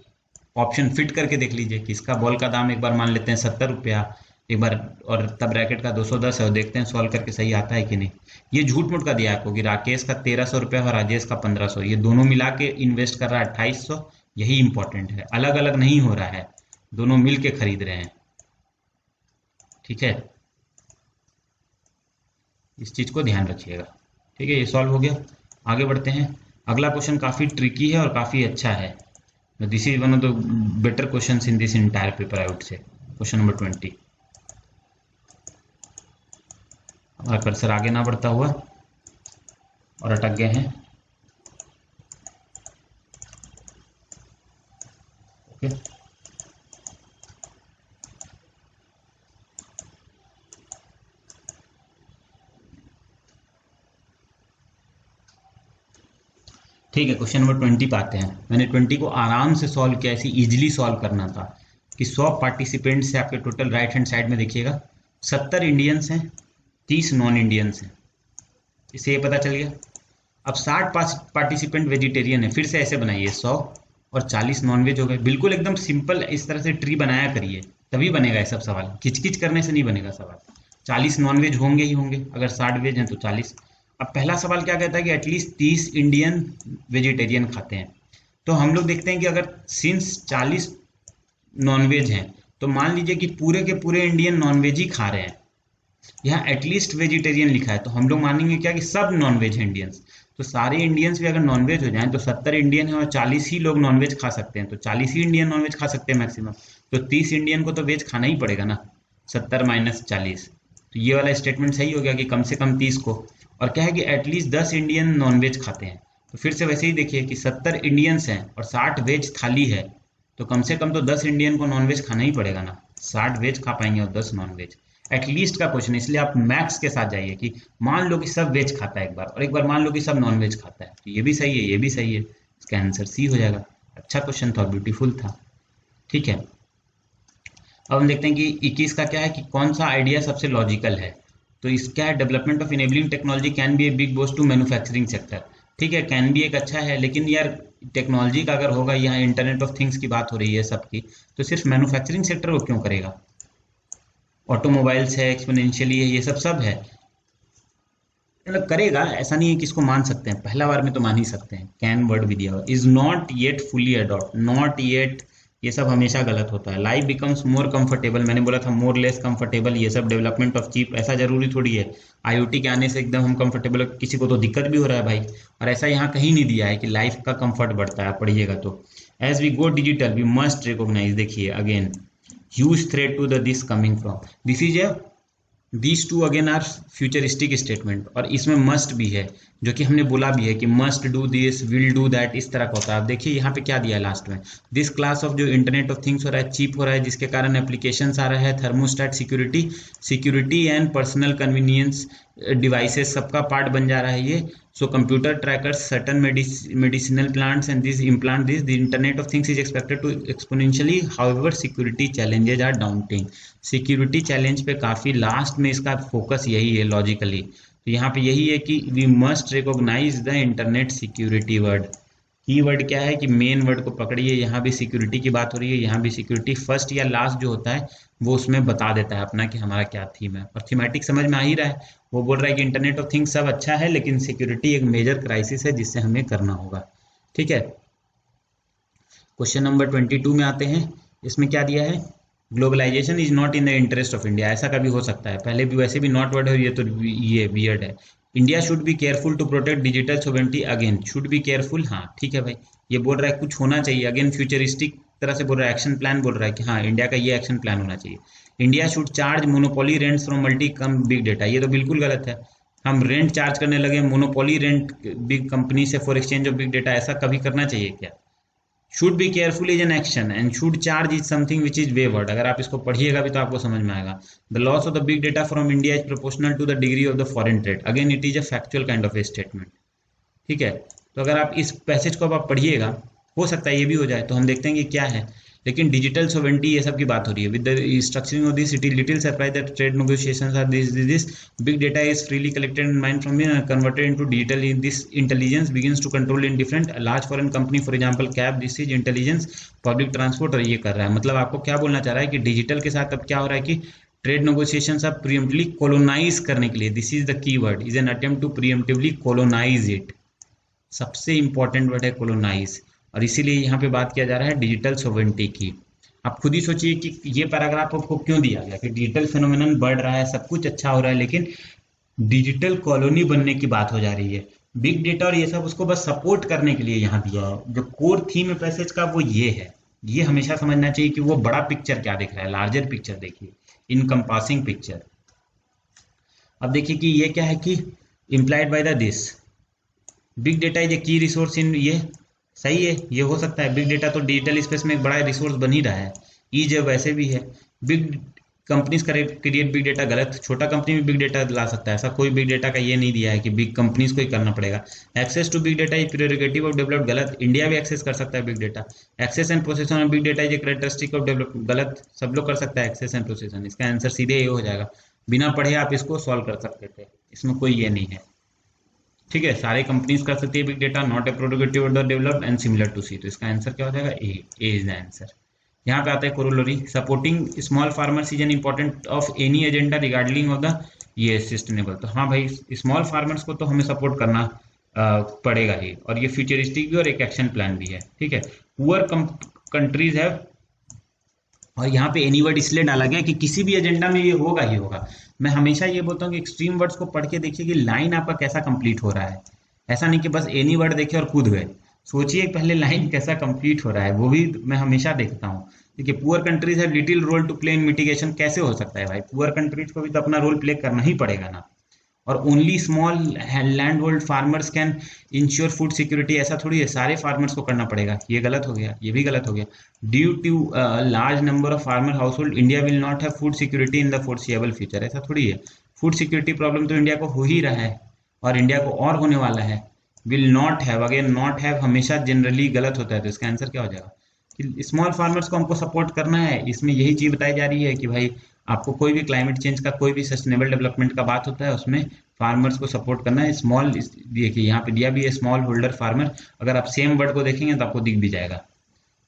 S1: ऑप्शन फिट करके देख लीजिए कि इसका बॉल का दाम एक बार मान लेते हैं 70 रुपया एक बार, और तब रैकेट का 210 है, और देखते हैं सॉल्व करके सही आता है कि नहीं। ये झूठ मूठ का दिया आपको कि राकेश का 1300 रुपया और राजेश का 1500, ये दोनों मिला के इन्वेस्ट कर रहा है 2800, यही इंपॉर्टेंट है, अलग अलग नहीं हो रहा है, दोनों मिल के खरीद रहे हैं। ठीक है, इस चीज को ध्यान रखिएगा। ठीक है, ये सॉल्व हो गया, आगे बढ़ते हैं। अगला क्वेश्चन काफी ट्रिकी है और काफी अच्छा है, this is one of the better question in this entire paper I would say. Question number 20, हमारा कर्सर आगे ना बढ़ता हुआ और अटक गए हैं। ओके, ठीक है, क्वेश्चन नंबर 20 पे आते हैं। मैंने 20 को आराम से सॉल्व किया, ऐसी इजीली सॉल्व करना था कि 100 पार्टिसिपेंट्स से आपके टोटल राइट हैंड साइड में देखिएगा 70 इंडियंस हैं, 30 नॉन इंडियंस हैं, इससे ये पता चल गया। अब 60 पार्टिसिपेंट वेजिटेरियन है, फिर से ऐसे बनाइए 100 और 40 नॉनवेज हो गए, बिल्कुल एकदम सिंपल इस तरह से ट्री बनाया करिए, तभी बनेगा ये सब सवाल, खिचकिच करने से नहीं बनेगा सवाल। 40 नॉनवेज होंगे ही होंगे, अगर 60 वेज हैं तो 40। अब पहला सवाल क्या कहता है कि एटलीस्ट 30 इंडियन वेजिटेरियन खाते हैं, तो हम लोग देखते हैं कि अगर सिंस 40 नॉनवेज हैं तो मान लीजिए कि पूरे के पूरे इंडियन नॉनवेज ही खा रहे हैं, यहाँ एटलीस्ट वेजिटेरियन लिखा है, तो हम लोग मानेंगे क्या कि सब नॉनवेज हैं इंडियंस, तो सारे इंडियंस भी अगर नॉनवेज हो जाएं तो 70 इंडियन है और 40 ही लोग नॉनवेज खा सकते हैं, तो 40 ही इंडियन नॉनवेज खा सकते हैं मैक्सिमम, तो 30 इंडियन को तो वेज खाना ही पड़ेगा ना, 70 माइनस 40, तो ये वाला स्टेटमेंट सही हो गया कि कम से कम 30 को, और क्या है कि एटलीस्ट 10 इंडियन नॉनवेज खाते हैं, तो फिर से वैसे ही देखिए कि 70 इंडियंस हैं और 60 वेज थाली है, तो कम से कम तो 10 इंडियन को नॉनवेज खाना ही पड़ेगा ना, 60 वेज खा पाएंगे और 10 नॉनवेज। एटलीस्ट का क्वेश्चन, इसलिए आप मैक्स के साथ जाइए कि मान लो कि सब वेज खाता है एक बार, और एक बार मान लो कि सब नॉन वेज खाता है, तो ये भी सही है, ये भी सही है, इसका आंसर सी हो जाएगा। अच्छा क्वेश्चन था, ब्यूटीफुल था। ठीक है, अब हम देखते हैं कि 21 का क्या है कि कौन सा आइडिया सबसे लॉजिकल है, तो इसका है development of enabling technology can be a big boost to manufacturing sector. ठीक है, कैन बी एक अच्छा है, लेकिन यार टेक्नोलॉजी का अगर होगा, यहाँ इंटरनेट ऑफ थिंग्स की बात हो रही है सबकी, तो सिर्फ मैन्युफैक्चरिंग सेक्टर को क्यों करेगा, ऑटोमोबाइल्स है, एक्सपोनेंशियली है, ये सब है, मतलब करेगा, ऐसा नहीं है कि इसको मान सकते हैं, पहला बार में तो मान ही सकते हैं। कैन वर्ड भी दिया हुआ, is not yet fully adopt, not yet, ये सब हमेशा गलत होता है। लाइफ बिकम्स मोर कंफर्टेबल, मैंने बोला था मोर लेस कंफर्टेबल, ये सब डेवलपमेंट ऑफ चिप, ऐसा जरूरी थोड़ी है आईओटी के आने से एकदम हम कंफर्टेबल, किसी को तो दिक्कत भी हो रहा है भाई, और ऐसा यहाँ कहीं नहीं दिया है कि लाइफ का कंफर्ट बढ़ता है, पढ़िएगा तो। As we go digital we must recognise, देखिए again huge threat to the this coming from, this is a, these two again are futuristic statement, और इसमें must भी है, जो कि हमने बोला भी है कि must do this, will do that, इस तरह का होता है। अब देखिए यहाँ पे क्या दिया है लास्ट में, दिस क्लास ऑफ, जो इंटरनेट ऑफ थिंग्स हो रहा है, चीप हो रहा है, जिसके कारण एप्लीकेशंस आ रहा है, thermostat security and personal convenience, devices सबका पार्ट बन जा रहा है ये. So computer trackers, certain medicinal plants and these implant this, the internet of things is expected to exponentially. However, security challenges are daunting. Security challenge पे काफ़ी last में इसका फोकस यही है लॉजिकली. तो यहाँ पे यही है कि we must recognise the internet security word. Key word क्या है कि मेन वर्ड को पकड़िए. यहाँ भी सिक्योरिटी की बात हो रही है, यहाँ भी सिक्योरिटी फर्स्ट या लास्ट जो होता है वो उसमें बता देता है अपना कि हमारा क्या थीम है. और थीमेटिक समझ में आ ही रहा है. वो बोल रहा है कि इंटरनेट ऑफ थिंग्स सब अच्छा है लेकिन सिक्योरिटी एक मेजर क्राइसिस है जिससे हमें करना होगा. ठीक है. क्वेश्चन नंबर 22 में आते हैं. इसमें क्या दिया है? Globalisation is not in the interest of India. ऐसा कभी हो सकता है? पहले भी वैसे भी नॉट वर्ड है, ये तो ये वियर्ड है. India should be careful to protect digital sovereignty. Again should be careful. हाँ ठीक है भाई, ये बोल रहा है कुछ होना चाहिए. अगेन फ्यूचरिस्टिक तरह से बोल रहा है, एक्शन प्लान बोल रहा है कि हाँ इंडिया का ये एक्शन प्लान होना चाहिए. India should charge monopoly rents from multi come big data. ये तो बिल्कुल गलत है. हम रेंट चार्ज करने लगे मोनोपोली रेंट बिग कंपनी से for exchange of big data. ऐसा कभी करना चाहिए क्या? Should be careful is an action and should charge is something which is wayward. अगर आप इसको पढ़िएगा भी तो आपको समझ में आएगा. The loss of the big data from India is proportional to the degree of the foreign trade. Again it is a factual kind of a statement. ठीक है. तो अगर आप इस पैसेज को आप पढ़िएगा, हो सकता है ये भी हो जाए. तो हम देखते हैं कि क्या है. लेकिन डिजिटल सोवेरेनिटी ये सब की बात हो रही है. With the structuring of this it is little surprise that trade negotiations are this big data is freely collected and mined from converted into digital. In this intelligence begins to control in different large foreign company for example cab. This is intelligence public transport. और ये कर रहा है. मतलब आपको क्या बोलना चाह रहा है कि डिजिटल के साथ अब क्या हो रहा है कि ट्रेड नेगोशिएशंस अब प्रीएम्प्टिवली कोलोनाइज करने के लिए. This is the key word, is an attempt to preemptively colonize it. सबसे इंपॉर्टेंट वर्ड है कोलोनाइज. और इसीलिए यहाँ पे बात किया जा रहा है डिजिटल सोवेरेनिटी की. आप खुद ही सोचिए कि ये पैराग्राफ आपको क्यों दिया गया कि डिजिटल फिनोमेनन बढ़ रहा है, सब कुछ अच्छा हो रहा है, लेकिन डिजिटल कॉलोनी बनने की बात हो जा रही है. बिग डेटा और ये सब उसको बस सपोर्ट करने के लिए यहाँ दिया है. जो कोर थीम है पैसेज का वो ये है. ये हमेशा समझना चाहिए कि वो बड़ा पिक्चर क्या दिख रहा है. लार्जर पिक्चर देखिए, इनकम्पासिंग पिक्चर. अब देखिए कि ये क्या है कि implied by the this big data is ए की रिसोर्स इन. ये सही है, ये हो सकता है. बिग डेटा तो डिजिटल स्पेस में एक बड़ा रिसोर्स बन ही रहा है. ईज वैसे भी है. Big companies create big data गलत. छोटा कंपनी भी बिग डेटा ला सकता है. ऐसा कोई बिग डेटा का ये नहीं दिया है कि बिग कंपनीज को ही करना पड़ेगा. Access to big data is prerogative of developed. गलत. इंडिया भी एक्सेस कर सकता है big data. Access and processing of big data is a characteristic of developed. गलत. सब लोग कर सकता है एक्सेस एंड प्रोसेसन. इसका आंसर सीधे ये हो जाएगा. बिना पढ़े आप इसको सॉल्व कर सकते थे. इसमें कोई ये नहीं है. ठीक है. सारे कंपनीज कर सकती है big data. Not a productive of the developed and similar to C. तो इसका आंसर क्या हो जाएगा? A. A is the answer. यहाँ पे आता है corollary. Supporting small farmers is an important of any agenda regarding of the ये सस्टेनेबल. तो हाँ भाई, स्मॉल फार्मर्स को तो हमें सपोर्ट करना पड़ेगा ही. और ये फ्यूचरिस्टिक भी और एक एक्शन प्लान भी है. ठीक है. पुअर कंट्रीज है. और यहाँ पे एनी वर्ड इसलिए डाला गया कि किसी भी एजेंडा में ये होगा ही होगा. मैं हमेशा ये बोलता हूँ कि एक्सट्रीम वर्ड्स को पढ़ के देखिए कि लाइन आपका कैसा कंप्लीट हो रहा है. ऐसा नहीं कि बस एनी वर्ड देखे और कूद गए. सोचिए पहले लाइन कैसा कंप्लीट हो रहा है, वो भी मैं हमेशा देखता हूँ. देखिए, poor countries have little role to play in mitigation. कैसे हो सकता है भाई? पुअर कंट्रीज को भी तो अपना रोल प्ले करना ही पड़ेगा ना. और only small land hold farmers can ensure food security. ऐसा थोड़ी है सारे फार्मर्स को करना पड़ेगा. ये गलत हो गया, ये भी गलत हो गया. Due to large number of farmer household India will not have food security in the foreseeable future. ऐसा थोड़ी है. फूड सिक्योरिटी प्रॉब्लम तो इंडिया को हो ही रहा है और इंडिया को और होने वाला है. Will not have, again not have हमेशा जनरली गलत होता है. तो इसका आंसर क्या हो जाएगा कि स्मॉल फार्मर्स को हमको सपोर्ट करना है. इसमें यही चीज बताई जा रही है कि भाई आपको कोई भी क्लाइमेट चेंज का, कोई भी सस्टेनेबल डेवलपमेंट का बात होता है उसमें फार्मर्स को सपोर्ट करना है. स्मॉल, देखिए यहाँ पे दिया भी है स्मॉल होल्डर फार्मर. अगर आप सेम वर्ड को देखेंगे तो आपको दिख भी जाएगा.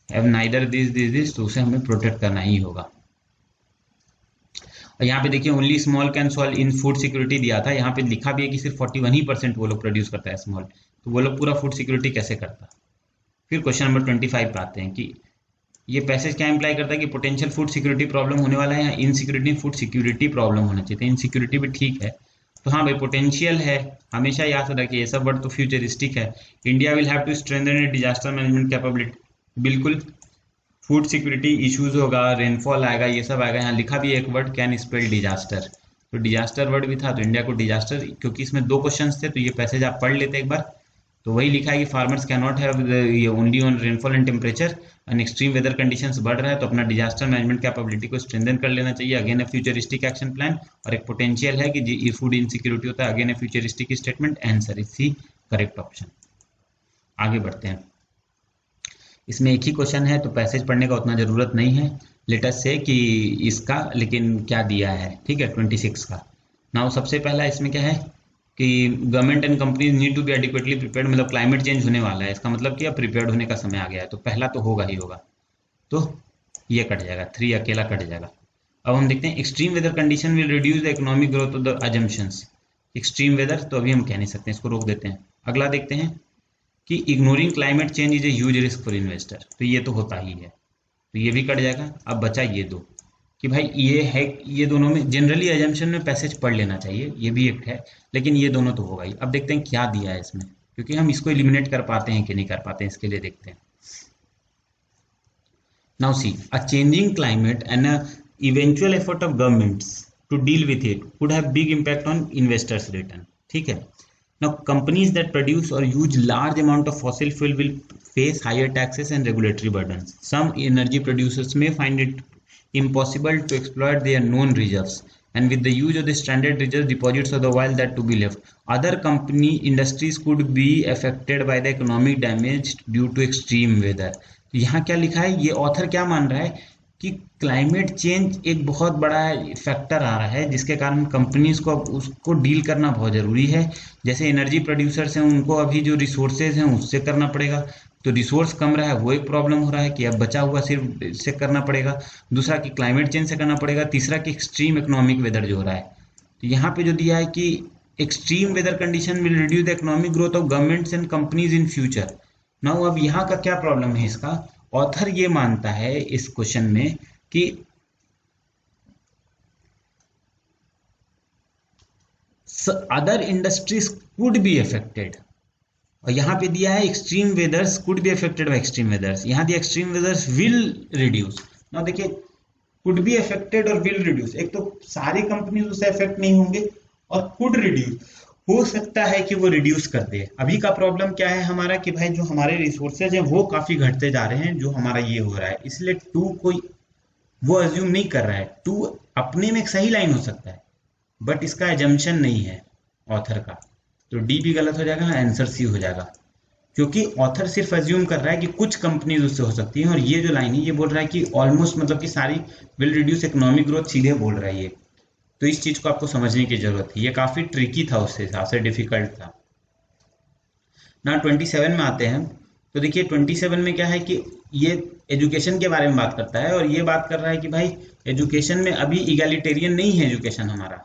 S1: हैव नाइदर दिस, तो उसे हमें प्रोटेक्ट करना ही होगा. और यहाँ पे देखिए only small can solve in food security दिया था. यहाँ पे लिखा भी है कि सिर्फ 41% वो लोग प्रोड्यूस करता है स्मॉल. तो वो लोग पूरा फूड सिक्योरिटी कैसे करता? फिर क्वेश्चन नंबर 25 पे आते हैं कि ये पैसेज क्या इंप्लाई करता है कि पोटेंशियल फूड सिक्योरिटी प्रॉब्लम होने वाला है या इनसिक्योरिटी फूड सिक्योरिटी प्रॉब्लम होना चाहिए. तो इनसिक्योरिटी भी ठीक है. तो हाँ भाई, पोटेंशियल है. हमेशा याद रखिए ये सब वर्ड तो फ्यूचरिस्टिक है. India will have to strengthen it disaster management capability. बिल्कुल. फूड सिक्योरिटी इश्यूज होगा, रेनफॉल आएगा, ये सब आएगा. यहाँ लिखा भी एक वर्ड कैन स्पेल डिजास्टर. तो डिजास्टर वर्ड भी था तो इंडिया को डिजास्टर, क्योंकि इसमें 2 क्वेश्चन थे तो ये पैसेज आप पढ़ लेते एक बार. तो वही लिखा है कि फार्मर्स कैन नॉट हैव ये only on rainfall and temperature and extreme weather conditions बढ़ रहा है, तो अपना डिजास्टर मैनेजमेंट कैपेबिलिटी को स्ट्रेंथन कर लेना चाहिए। Again a futuristic action plan, और एक पोटेंशियल है कि ये फूड इनसिक्योरिटी होता है। Again a futuristic statement, answer is C correct option. आगे बढ़ते हैं, इसमें एक ही क्वेश्चन है तो पैसेज पढ़ने का उतना जरूरत नहीं है। लेटस से कि इसका लेकिन क्या दिया है, ठीक है, 26 का। नाउ सबसे पहला इसमें क्या है कि government and companies need to be adequately prepared, मतलब क्लाइमेट चेंज होने वाला है, इसका मतलब कि अब प्रिपेयर्ड होने का समय आ गया है, तो पहला तो होगा ही होगा, तो ये कट जाएगा, 3 अकेला कट जाएगा। अब हम देखते हैं extreme weather condition will reduce the economic growth of the assumptions. Extreme weather तो अभी हम कह नहीं सकते, इसको रोक देते हैं। अगला देखते हैं कि ignoring climate change is a huge risk for investor, तो ये तो होता ही है, तो ये भी कट जाएगा। अब बचा ये दो कि भाई ये है, ये दोनों में जनरली अजम्पशन में पैसेज पढ़ लेना चाहिए, ये भी एक है, लेकिन ये दोनों तो होगा ही। अब देखते हैं क्या दिया है इसमें, क्योंकि हम इसको एलिमिनेट कर पाते हैं कि नहीं कर पाते हैं, इसके लिए देखते हैं। Now see, a changing climate and a eventual effort of governments to deal with it could have big impact on investors return, ठीक है। Now, companies that produce or use large amount of fossil fuel will face higher taxes and regulatory burdens. Some energy producers may find it impossible to exploit their known reserves, and with the use of the stranded reserve deposits of the oil that to be left, other company industries could be affected by the economic damage due to extreme weather. तो यहाँ क्या लिखा है, ये author क्या मान रहा है कि क्लाइमेट चेंज एक बहुत बड़ा फैक्टर आ रहा है, जिसके कारण कंपनीज को उसको डील करना बहुत ज़रूरी है। जैसे एनर्जी प्रोड्यूसर्स हैं, उनको अभी जो रिसोर्सेज हैं उससे करना पड़ेगा, तो रिसोर्स कम रहा है, वो एक प्रॉब्लम हो रहा है कि अब बचा हुआ सिर्फ इससे करना पड़ेगा। दूसरा कि क्लाइमेट चेंज से करना पड़ेगा। तीसरा कि एक्सट्रीम इकोनॉमिक वेदर जो हो रहा है, तो यहाँ पे जो दिया है कि extreme weather condition will reduce the economic growth of governments and companies in future. Now अब यहाँ का क्या प्रॉब्लम है, इसका ऑथर ये मानता है इस क्वेश्चन में कि other industries could be affected, और यहाँ पे दिया है extreme वेदर्स could be affected by extreme वेदर्स, यहाँ दिया एक्सट्रीम वेदर्स विल रिड्यूस। ना देखिए, कुड बी अफेक्टेड और विल रिड्यूस, एक तो सारी कंपनीज उससे अफेक्ट नहीं होंगे, और कुड रिड्यूस हो सकता है कि वो रिड्यूस कर दे। अभी का प्रॉब्लम क्या है हमारा कि भाई जो हमारे रिसोर्सेज हैं वो काफी घटते जा रहे हैं, जो हमारा ये हो रहा है, इसलिए टू कोई वो अज्यूम नहीं कर रहा है। टू अपने में एक सही लाइन हो सकता है, बट इसका एजम्पशन नहीं है ऑथर का, तो डी भी गलत हो जाएगा, आंसर सी हो जाएगा, क्योंकि ऑथर सिर्फ अज्यूम कर रहा है कि कुछ कंपनीज उससे हो सकती हैं, और ये जो लाइन है ये बोल रहा है कि ऑलमोस्ट, मतलब कि सारी विल रिड्यूस इकोनॉमिक ग्रोथ, सीधे बोल रहा है ये। तो इस चीज को आपको समझने की जरूरत है, ये काफी ट्रिकी था, उससे हिसाब से डिफिकल्ट था ना। 27 में आते हैं, तो देखिए 27 में क्या है कि ये एजुकेशन के बारे में बात करता है, और ये बात कर रहा है कि भाई एजुकेशन में अभी इगैलिटेरियन नहीं है एजुकेशन हमारा,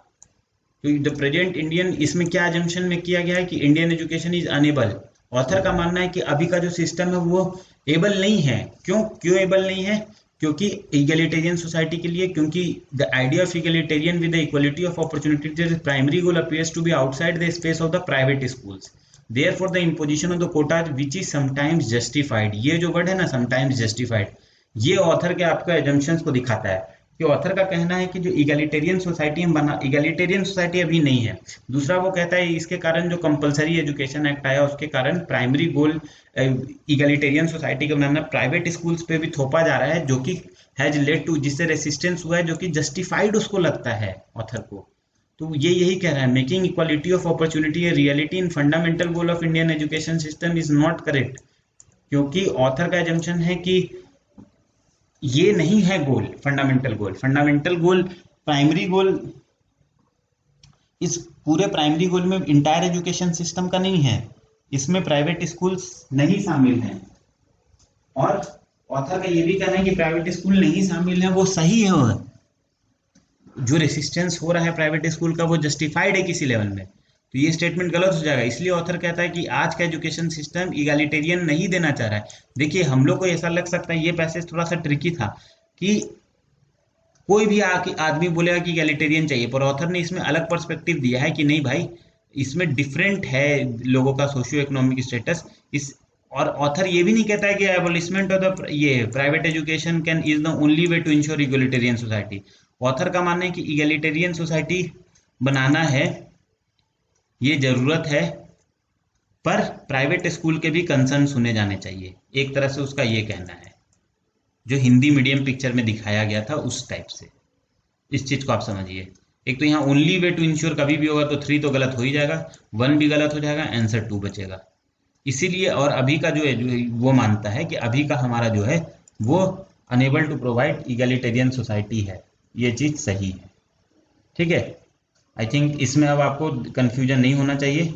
S1: तो द प्रेजेंट इंडियन, इसमें क्या एजम्पशन में किया गया है कि Indian education is unable. Author का मानना है कि अभी का जो सिस्टम है वो एबल नहीं है। क्यों एबल नहीं है? क्योंकि इगैलिटेरियन सोसाइटी के लिए, क्योंकि the idea of egalitarian with the equality of opportunities primary goal appears to be outside the space of the private schools, therefore the imposition of the quotas which is sometimes justified. ये जो word है ना, sometimes justified, ये author के आपका assumptions को दिखाता है कि ऑथर का कहना है कि जो इगैलिटेरियन सोसाइटी हम बना, इगैलिटेरियन सोसाइटी अभी नहीं है। दूसरा वो कहता है इसके कारण जो कंपलसरी एजुकेशन एक्ट आया उसके कारण प्राइमरी गोल इगैलिटेरियन सोसाइटी का बनाना प्राइवेट स्कूल्स पे भी थोपा जा रहा है, जो कि हैज लेड टू, जिससे रेसिस्टेंस हुआ है, जो कि जस्टिफाइड उसको लगता है ऑथर को। तो ये यही कह रहा है, making equality of opportunity a reality in fundamental goal of Indian education system is not correct, क्योंकि ऑथर का एजम्पशन है कि ये नहीं है गोल, फंडामेंटल गोल। फंडामेंटल गोल, प्राइमरी गोल, इस पूरे प्राइमरी गोल में इंटायर एजुकेशन सिस्टम का नहीं है, इसमें प्राइवेट स्कूल्स नहीं शामिल हैं। और ऑथर का ये भी कहना है कि प्राइवेट स्कूल नहीं शामिल है, वो सही है, वो जो रेसिस्टेंस हो रहा है प्राइवेट स्कूल का वो जस्टिफाइड है किसी लेवल में, तो ये स्टेटमेंट गलत हो जाएगा। इसलिए ऑथर कहता है कि आज का एजुकेशन सिस्टम इगैलिटेरियन नहीं देना चाह रहा है। देखिए हम लोग को ऐसा लग सकता है, ये पैसेज थोड़ा सा ट्रिकी था कि कोई भी आदमी बोलेगा कि इगैलिटेरियन चाहिए, पर ऑथर ने इसमें अलग पर्सपेक्टिव दिया है कि नहीं भाई, इसमें डिफरेंट है लोगों का सोशियो इकोनॉमिक स्टेटस। इस और ऑथर ये भी नहीं कहता है कि एबॉलिशमेंट ऑफ द ये private education can is the only way to ensure egalitarian society. Author का मानना है कि इगैलिटेरियन सोसाइटी बनाना है, ये जरूरत है, पर प्राइवेट स्कूल के भी कंसर्न सुने जाने चाहिए, एक तरह से उसका ये कहना है, जो हिंदी मीडियम पिक्चर में दिखाया गया था उस टाइप से। इस चीज को आप समझिए। एक तो यहाँ ओनली वे टू इंश्योर कभी भी होगा तो 3 तो गलत हो ही जाएगा, 1 भी गलत हो जाएगा, आंसर 2 बचेगा। इसीलिए और अभी का जो है वो मानता है कि अभी का हमारा जो है वो enable to provide egalitarian society है, ये चीज सही है। ठीक है, आई थिंक इसमें अब आपको कंफ्यूजन नहीं होना चाहिए।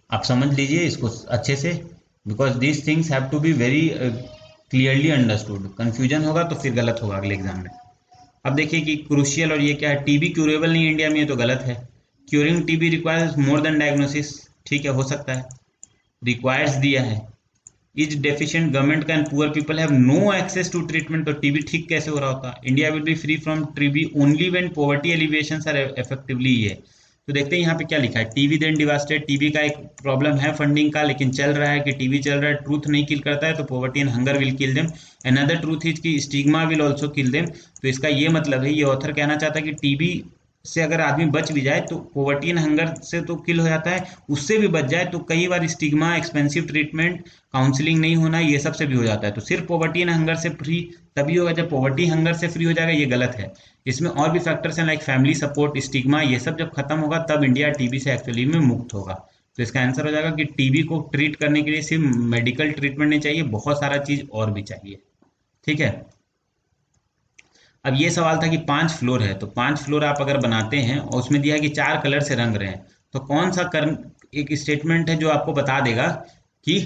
S1: आप समझ लीजिए इसको अच्छे से, because these things have to be very clearly understood. Confusion होगा तो फिर गलत होगा अगले एग्जाम में। अब देखिए कि क्रूशियल और ये क्या है, टीबी क्यूरेबल नहीं इंडिया में, ये तो गलत है। Curing TB requires more than diagnosis, ठीक है, हो सकता है, रिक्वायर्स दिया है। Is deficient government can poor people have no access to treatment, तो टीबी ठीक कैसे हो रहा होता? India will be free from TB only when poverty alleviations are effectively, ये तो देखते हैं यहाँ पे क्या लिखा है। टीबी देन डिवास्टेड, टीबी का एक प्रॉब्लम है फंडिंग का, लेकिन चल रहा है कि टीबी चल रहा है, ट्रूथ नहीं किल करता है, तो poverty and hunger will kill them. Another truth is कि stigma will also kill them. तो इसका ये मतलब है, ये ऑथर कहना चाहता है कि टीबी से अगर आदमी बच भी जाए तो पॉवर्टी एंड हंगर से तो किल हो जाता है, उससे भी बच जाए तो कई बार स्टिग्मा, एक्सपेंसिव ट्रीटमेंट, काउंसलिंग नहीं होना, ये सब से भी हो जाता है। तो सिर्फ पॉवर्टी एंड हंगर से फ्री तभी होगा जब पॉवर्टी हंगर से फ्री हो जाएगा, ये गलत है। इसमें और भी फैक्टर्स हैं लाइक फैमिली सपोर्ट, स्टिग्मा, ये सब जब खत्म होगा तब इंडिया टीबी से एक्चुअली में मुक्त होगा। तो इसका आंसर हो जाएगा कि टीबी को ट्रीट करने के लिए सिर्फ मेडिकल ट्रीटमेंट नहीं चाहिए, बहुत सारा चीज और भी चाहिए। ठीक है, अब ये सवाल था कि 5 फ्लोर है, तो 5 फ्लोर आप अगर बनाते हैं और उसमें दिया है कि 4 कलर से रंग रहे हैं, तो कौन सा एक स्टेटमेंट है जो आपको बता देगा कि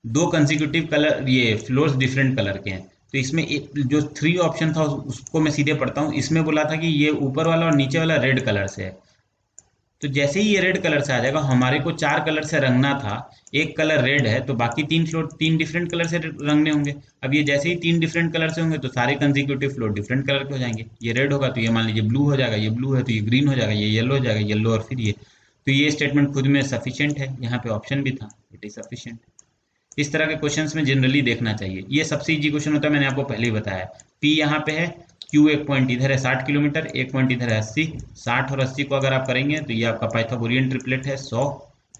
S1: 2 कंसेक्यूटिव कलर ये फ्लोर्स डिफरेंट कलर के हैं? तो इसमें जो 3 ऑप्शन था उसको मैं सीधे पढ़ता हूँ। इसमें बोला था कि ये ऊपर वाला और नीचे वाला रेड कलर से है, तो जैसे ही ये रेड कलर से आ जाएगा, हमारे को 4 कलर से रंगना था, एक कलर रेड है तो बाकी 3 फ्लोर 3 डिफरेंट कलर से रंगने होंगे। अब ये जैसे ही 3 डिफरेंट कलर से होंगे तो सारे कंसेक्यूटिव फ्लोर डिफरेंट कलर के हो जाएंगे। ये रेड होगा तो ये मान लीजिए ब्लू हो जाएगा, ये ब्लू है तो ये ग्रीन हो जाएगा, ये येलो हो जाएगा, येलो और फिर ये। तो ये स्टेटमेंट खुद में सफिशियंट है, यहाँ पे ऑप्शन भी था, इट इज सफिशियंट। इस तरह के क्वेश्चंस में जनरली देखना चाहिए, ये सबसे इजी क्वेश्चन होता है, मैंने आपको पहले ही बताया। पी यहाँ पे है, क्यू एक पॉइंट इधर है 60 किलोमीटर, एक पॉइंट इधर है 80, 60 और 80 को अगर आप करेंगे तो ये आपका पाइथागोरियन ट्रिपलेट है 100।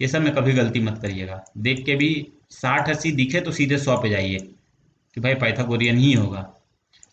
S1: ये सब में कभी गलती मत करिएगा, देख के भी 60-80 दिखे तो सीधे 100 पे जाइए कि भाई पाइथागोरियन ही होगा।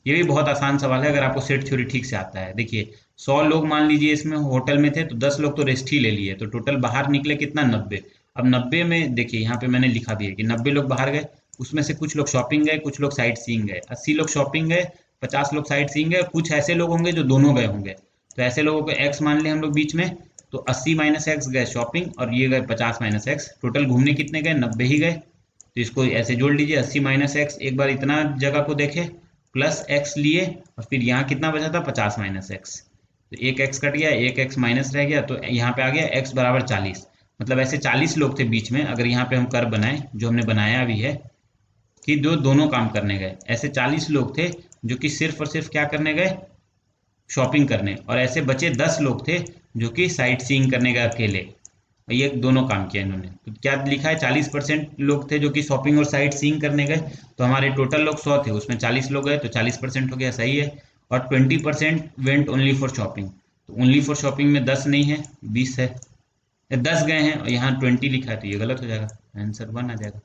S1: ये भी बहुत आसान सवाल है अगर आपको सेट थ्योरी ठीक से आता है। देखिए 100 लोग मान लीजिए इसमें होटल में थे, तो 10 लोग तो रेस्ट ही ले लिए, तो टोटल बाहर निकले कितना, 90। अब 90 में देखिए यहाँ पे मैंने लिखा भी है कि 90 लोग बाहर गए, उसमें से कुछ लोग शॉपिंग गए, कुछ लोग साइट सीइंग गए। 80 लोग शॉपिंग गए, 50 लोग साइट सीइंग गए, कुछ ऐसे लोग होंगे जो दोनों गए होंगे, तो ऐसे लोगों को एक्स मान ले हम लोग बीच में, तो 80 माइनस एक्स गए शॉपिंग और ये गए 50 माइनस एक्स, टोटल घूमने कितने गए, 90 ही गए। तो इसको ऐसे जोड़ लीजिए, 80 माइनस एक्स, एक बार इतना जगह को देखे, प्लस एक्स लिए और फिर यहाँ कितना बचा था, 50 माइनस एक्स, तो एक एक्स कट गया, एक एक्स माइनस रह गया, तो यहाँ पे आ गया एक्स बराबर 40। मतलब ऐसे 40 लोग थे बीच में, अगर यहाँ पे हम कर्व बनाए जो हमने बनाया भी है कि जो दोनों काम करने गए, ऐसे 40 लोग थे जो कि सिर्फ और सिर्फ क्या करने गए, शॉपिंग करने, और ऐसे बचे 10 लोग थे जो कि साइट सीइंग करने गए अकेले, ये दोनों काम किया इन्होंने। तो क्या लिखा है, 40% लोग थे जो कि शॉपिंग और साइट सीइंग करने गए, तो हमारे टोटल लोग 100 थे, उसमें 40 लोग गए तो 40% हो गया, सही है। और 20% वेंट ओनली फॉर शॉपिंग, तो ओनली फॉर शॉपिंग में 10 नहीं है, 20 है, 10 गए हैं और यहाँ 20 लिखा है, तो ये गलत हो जाएगा, आंसर 1 आ जाएगा।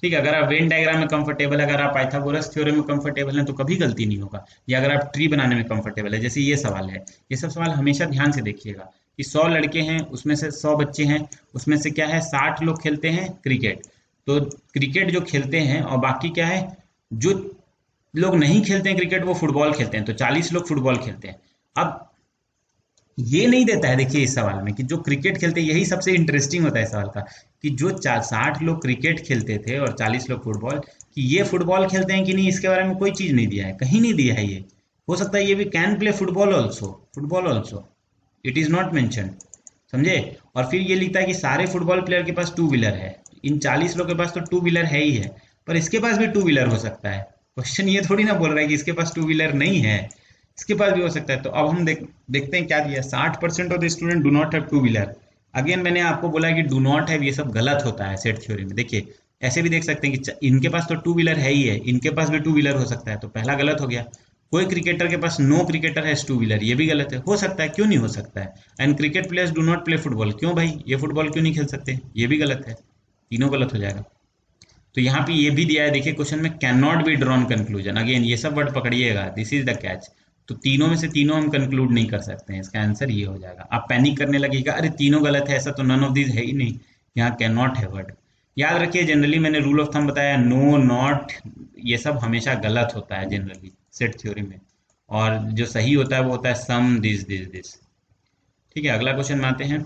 S1: ठीक है, अगर आप वेन डायग्राम में कंफर्टेबल है, अगर आप पाइथागोरस थ्योरम में कंफर्टेबल हैं तो कभी गलती नहीं होगा, या अगर आप ट्री बनाने में कंफर्टेबल है, जैसे ये सवाल है, ये सब सवाल हमेशा ध्यान से देखिएगा कि 100 लड़के हैं, उसमें से 100 बच्चे हैं, उसमें से क्या है 60 लोग खेलते हैं क्रिकेट, तो क्रिकेट जो खेलते हैं, और बाकी क्या है जो लोग नहीं खेलते हैं क्रिकेट वो फुटबॉल खेलते हैं, तो 40 लोग फुटबॉल खेलते हैं। अब ये नहीं देता है, देखिए इस सवाल में कि जो क्रिकेट खेलते हैं, यही सबसे इंटरेस्टिंग होता है सवाल का, कि जो 60 लोग क्रिकेट खेलते थे और 40 लोग फुटबॉल, कि ये फुटबॉल खेलते हैं कि नहीं, इसके बारे में कोई चीज नहीं दिया है, कहीं नहीं दिया है। ये हो सकता है ये भी can play football also, it is not mention, समझे। और फिर ये लिखता है कि सारे फुटबॉल प्लेयर के पास 2 व्हीलर है, इन 40 लोग के पास तो 2 व्हीलर है ही है, पर इसके पास भी 2 व्हीलर हो सकता है। क्वेश्चन ये थोड़ी ना बोल रहा है कि इसके पास 2 व्हीलर नहीं है, इसके पास भी हो सकता है। तो अब हम देखते हैं क्या दिया, 60% of the student do not have 2 wheeler. Again मैंने आपको बोला कि डू नॉट हैव ये सब गलत होता है सेट थ्योरी में। देखिए ऐसे भी देख सकते हैं कि इनके पास तो 2 व्हीलर है ही है, इनके पास भी 2 व्हीलर हो सकता है, तो पहला गलत हो गया। कोई क्रिकेटर के पास no cricketer has two wheeler, ये भी गलत है। हो सकता है, क्यों नहीं हो सकता है। And cricket players do not play football, क्यों भाई, ये फुटबॉल क्यों नहीं खेल सकते, ये भी गलत है। तीनों गलत हो जाएगा। तो यहाँ पे ये भी दिया है, देखिए क्वेश्चन में, can not be drawn conclusion, again ये सब वर्ड पकड़िएगा, दिस इज द कैच। तो तीनों में से तीनों हम कंक्लूड नहीं कर सकते हैं, इसका आंसर ये हो जाएगा। आप पैनिक करने लगेगा, अरे तीनों गलत है, ऐसा तो नन ऑफ दिस है ही नहीं, यहाँ कैन नॉट है वर्ड। याद रखिए, जनरली मैंने रूल ऑफ थंब बताया, नो, नॉट, ये सब हमेशा गलत होता है जनरली सेट थ्योरी में, और जो सही होता है वो होता है सम, दिस दिस दिस। ठीक है, अगला क्वेश्चन में आते हैं,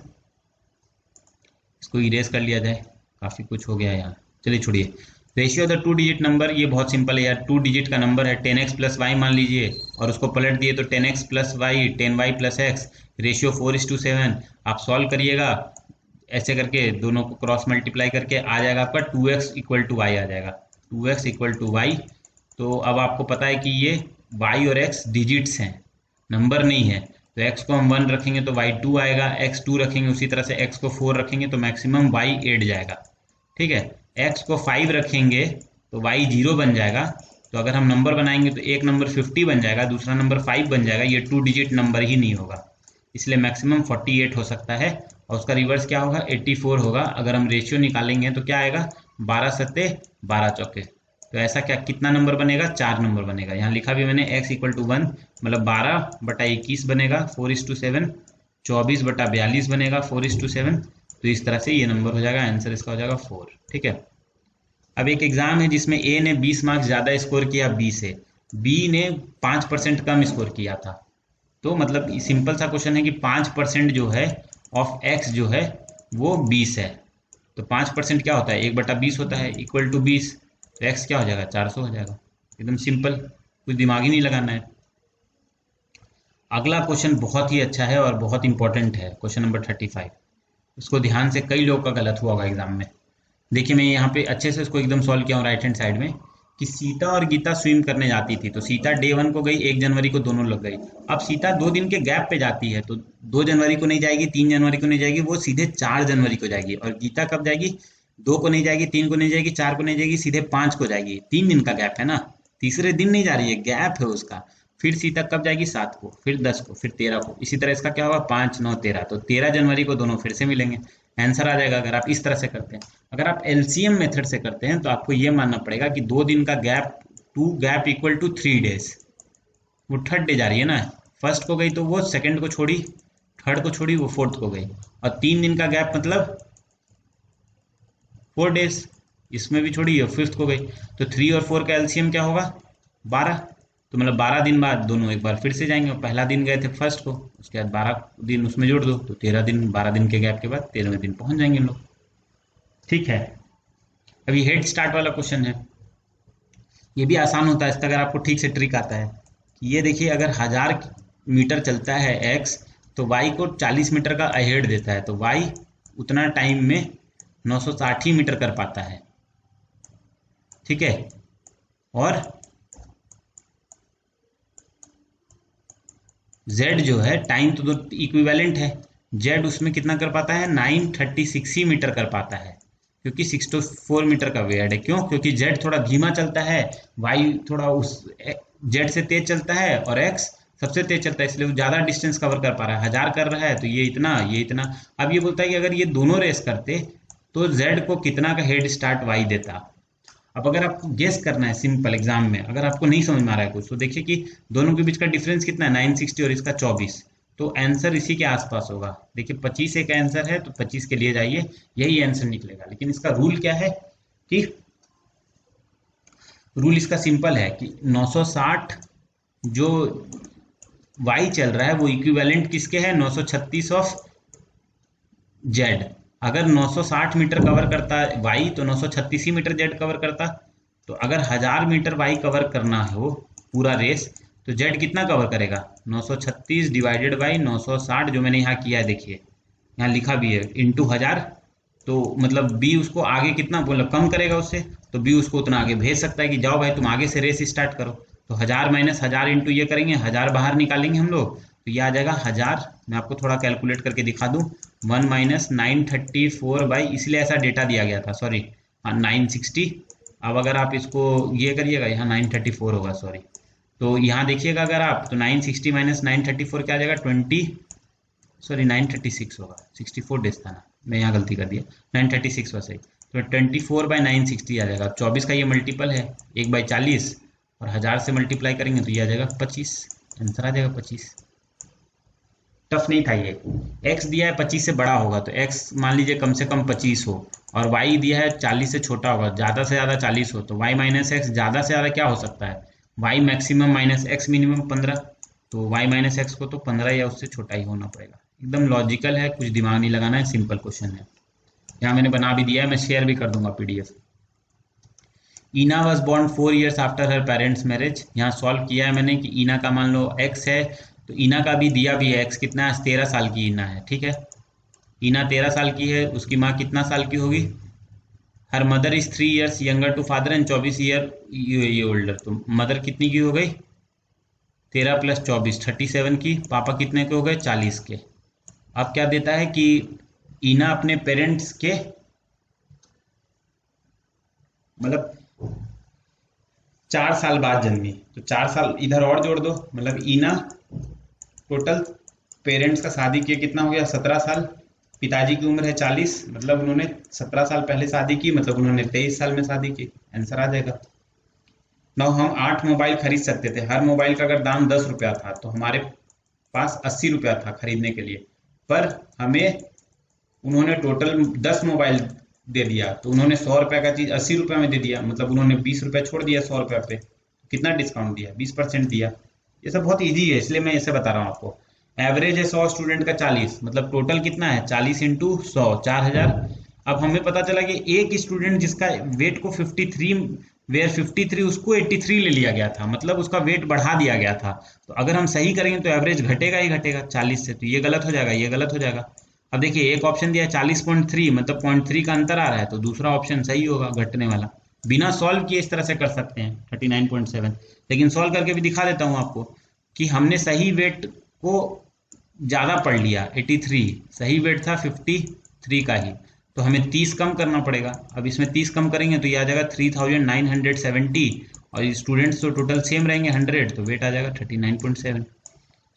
S1: इसको इरेज कर लिया जाए, काफी कुछ हो गया यहाँ, चलिए छोड़िए। रेशियो द 2 डिजिट नंबर, ये बहुत सिंपल है यार, 2 डिजिट का नंबर है, 10x प्लस वाई मान लीजिए, और उसको पलट दिए तो 10x plus y, 10y plus x, ratio 4:7। आप सॉल्व करिएगा ऐसे करके, दोनों को क्रॉस मल्टीप्लाई करके आ जाएगा आपका 2x इक्वल टू वाई आ जाएगा, 2x इक्वल टू वाई। तो अब आपको पता है कि ये y और x डिजिट्स हैं, नंबर नहीं है, तो x को हम 1 रखेंगे तो y 2 आएगा, x 2 रखेंगे, उसी तरह से x को 4 रखेंगे तो मैक्सिमम y 8 जाएगा। ठीक है, x को 5 रखेंगे तो y 0 बन जाएगा। तो अगर हम नंबर बनाएंगे तो एक नंबर 50 बन जाएगा, दूसरा नंबर 5 बन जाएगा, ये 2 डिजिट नंबर ही नहीं होगा, इसलिए मैक्सिमम 48 हो सकता है, और उसका रिवर्स क्या होगा, 84 होगा। अगर हम रेशियो निकालेंगे तो क्या आएगा, 12 सत्ते 12 चौके, तो ऐसा क्या कितना नंबर बनेगा, 4 नंबर बनेगा। यहाँ लिखा भी मैंने x इक्वल टू 1, मतलब 12/21 बनेगा 4:7, 24/42 बनेगा 4:7। तो इस तरह से ये नंबर हो जाएगा, आंसर इसका हो जाएगा 4। ठीक है, अब एक एग्जाम है जिसमें ए ने 20 मार्क्स ज़्यादा स्कोर किया बी से, बी ने 5% कम स्कोर किया था। तो मतलब सिंपल सा क्वेश्चन है कि 5% जो है ऑफ एक्स जो है वो 20 है, तो 5% क्या होता है, 1/20 होता है, इक्वल टू 20, तो एक्स क्या हो जाएगा, 400 हो जाएगा। एकदम सिंपल, कुछ दिमाग ही नहीं लगाना है। अगला क्वेश्चन बहुत ही अच्छा है और बहुत इंपॉर्टेंट है, क्वेश्चन नंबर 35। इसको ध्यान से, कई लोगों का गलत हुआ होगा एग्जाम में। देखिए मैं यहाँ पे अच्छे से इसको एकदम सॉल्व किया हूँ राइट हैंड साइड में, कि सीता और गीता स्विम करने जाती थी, तो सीता डे 1 को गई, 1 जनवरी को दोनों लग गई। अब सीता 2 दिन के गैप पे जाती है, तो 2 जनवरी को नहीं जाएगी, 3 जनवरी को नहीं जाएगी, वो सीधे 4 जनवरी को जाएगी। और गीता कब जाएगी, 2 को नहीं जाएगी, 3 को नहीं जाएगी, 4 को नहीं जाएगी, सीधे 5 को जाएगी। 3 दिन का गैप है ना, तीसरे दिन नहीं जा रही है, गैप है उसका। फिर सीता कब जाएगी, 7 को, फिर 10 को, फिर 13 को, इसी तरह इसका क्या होगा, 5, 9, 13, तो 13 जनवरी को दोनों फिर से मिलेंगे, आंसर आ जाएगा अगर आप इस तरह से करते हैं। अगर आप एलसीएम मेथड से करते हैं तो आपको ये मानना पड़ेगा कि 2 दिन का gap, 2 gap equal to 3 days, वो थर्ड डे जा रही है ना, फर्स्ट को गई तो वो सेकंड को छोड़ी, थर्ड को छोड़ी वो फोर्थ को गई, और 3 दिन का गैप मतलब 4 डेज, इसमें भी छोड़ी और फिफ्थ को गई, तो 3 और 4 का एलसीएम क्या होगा, 12। तो मतलब 12 दिन बाद दोनों एक बार फिर से जाएंगे, पहला दिन गए थे फर्स्ट को, उसके बाद 12 दिन उसमें जोड़ दो, तो 13 दिन, 12 दिन के गैप के बाद 13वें दिन पहुंच जाएंगे लोग। ठीक है, अभी हेड स्टार्ट वाला क्वेश्चन है, ये भी आसान होता है इसका अगर आपको ठीक से ट्रिक आता है। ये देखिए, अगर 1000 मीटर चलता है एक्स, तो वाई को 40 मीटर का अहेड देता है, तो वाई उतना टाइम में 960 मीटर कर पाता है। ठीक है, और z जो है, टाइम तो इक्विवेलेंट है, z उसमें कितना कर पाता है, 936 ही मीटर कर पाता है, क्योंकि 64 मीटर का वेट है। क्यों, क्योंकि z थोड़ा धीमा चलता है, y थोड़ा उस z से तेज चलता है, और x सबसे तेज चलता है, इसलिए वो ज़्यादा डिस्टेंस कवर कर पा रहा है। 1000 कर रहा है तो ये इतना, ये इतना। अब ये बोलता है कि अगर ये दोनों रेस करते तो z को कितना का हेड स्टार्ट y देता। अब अगर आपको गेस करना है सिंपल एग्जाम में, अगर आपको नहीं समझ में आ रहा है कुछ, तो देखिए कि दोनों के बीच का डिफरेंस कितना है, 960 और इसका 24, तो आंसर इसी के आसपास होगा। देखिए 25 एक आंसर है, तो 25 के लिए जाइए, यही आंसर निकलेगा। लेकिन इसका रूल क्या है, कि रूल इसका सिंपल है कि 960 जो y चल रहा है वो इक्विवेलेंट किसके है, 936 ऑफ z। अगर 960 मीटर कवर करता y, तो 936 ही मीटर z कवर करता। तो अगर 1000 मीटर y कवर करना हो पूरा रेस, तो z कितना कवर करेगा, 936 डिवाइडेड बाई 960, जो मैंने यहाँ किया है, देखिए यहाँ लिखा भी है, इंटू 1000। तो मतलब b उसको आगे कितना, मतलब कम करेगा उससे, तो b उसको उतना आगे भेज सकता है कि जाओ भाई तुम आगे से रेस स्टार्ट करो। तो 1000 माइनस 1000 इंटू ये करेंगे, 1000 बाहर निकालेंगे हम लोग, तो ये आ जाएगा 1000। मैं आपको थोड़ा कैलकुलेट करके दिखा दूं, 1 माइनस 934 बाई, इसलिए ऐसा डेटा दिया गया था, सॉरी, हाँ 960। अब अगर आप इसको ये करिएगा, यहाँ 934 होगा, सॉरी, तो यहाँ देखिएगा अगर आप, तो 960 माइनस 934 क्या आ जाएगा, 936 होगा, 64 डेज था ना, मैं यहाँ गलती कर दिया, 936 वैसे ही, तो 24/960 आ जाएगा। 24 का ये मल्टीपल है 1/40, और 1000 से मल्टीप्लाई करेंगे तो ये आ जाएगा 25, आंसर आ जाएगा 25। टफ नहीं था ये। x दिया है 25 से बड़ा होगा, तो x मान लीजिए कम से कम 25 हो, और y दिया है 40 से छोटा होगा, ज़्यादा से ज़्यादा 40 हो, तो y माइनस एक्स ज़्यादा से ज़्यादा क्या हो सकता है, y maximum minus x minimum 15, तो y माइनस एक्स को तो 15 या उससे छोटा ही होना पड़ेगा। एकदम लॉजिकल है, कुछ दिमाग नहीं लगाना है, सिंपल क्वेश्चन है। यहाँ मैंने बना भी दिया है, मैं शेयर भी कर दूंगा PDF. Ina was born 4 years after her parents marriage. यहाँ सॉल्व किया है मैंने कि ईना का मान लो x है, तो ईना का भी दिया भी है x कितना है, 13 साल की ईना है, ठीक है। ईना 13 साल की है, उसकी माँ कितना साल की होगी, her mother is 3 years younger to father and 24 year ये ओल्डर, तो मदर कितनी की हो गई, 13 + 24 37 की, पापा कितने के हो गए, 40 के। अब क्या देता है कि ईना अपने पेरेंट्स के मतलब 4 साल बाद जन्मी, तो 4 साल इधर और जोड़ दो, मतलब ईना टोटल पेरेंट्स का शादी किए कितना हो गया, 17 साल, पिताजी की उम्र है 40, मतलब उन्होंने 17 साल पहले शादी की, मतलब उन्होंने 23 साल में शादी की, आंसर आ जाएगा। नौ हम 8 मोबाइल खरीद सकते थे, हर मोबाइल का अगर दाम 10 रुपया था, तो हमारे पास 80 रुपया था खरीदने के लिए, पर हमें उन्होंने टोटल 10 मोबाइल दे दिया, तो उन्होंने 100 रुपये का चीज़ 80 रुपये में दे दिया, मतलब उन्होंने 20 रुपये छोड़ दिया 100 रुपये पे, कितना डिस्काउंट दिया, 20% दिया। ये सब बहुत इजी है, इसलिए मैं इसे बता रहा हूँ आपको। एवरेज है 100 स्टूडेंट का 40, मतलब टोटल कितना है 40 × 100 4000। अब हमें पता चला कि एक स्टूडेंट जिसका वेट को 53 वेयर 53 उसको 83 ले लिया गया था, मतलब उसका वेट बढ़ा दिया गया था। तो अगर हम सही करेंगे तो एवरेज घटेगा ही घटेगा 40 से, तो ये गलत हो जाएगा, ये गलत हो जाएगा। अब देखिए एक ऑप्शन दिया 40.3, मतलब 0.3 का अंतर आ रहा है, तो दूसरा ऑप्शन सही होगा घटने वाला। बिना सॉल्व किए इस तरह से कर सकते हैं 39.7, लेकिन सॉल्व करके भी दिखा देता हूँ आपको कि हमने सही वेट को ज़्यादा पढ़ लिया, 83 सही वेट था 53 का ही, तो हमें 30 कम करना पड़ेगा। अब इसमें 30 कम करेंगे तो ये आ जाएगा 3970, और स्टूडेंट्स तो टोटल सेम रहेंगे 100, तो वेट आ जाएगा 39.7।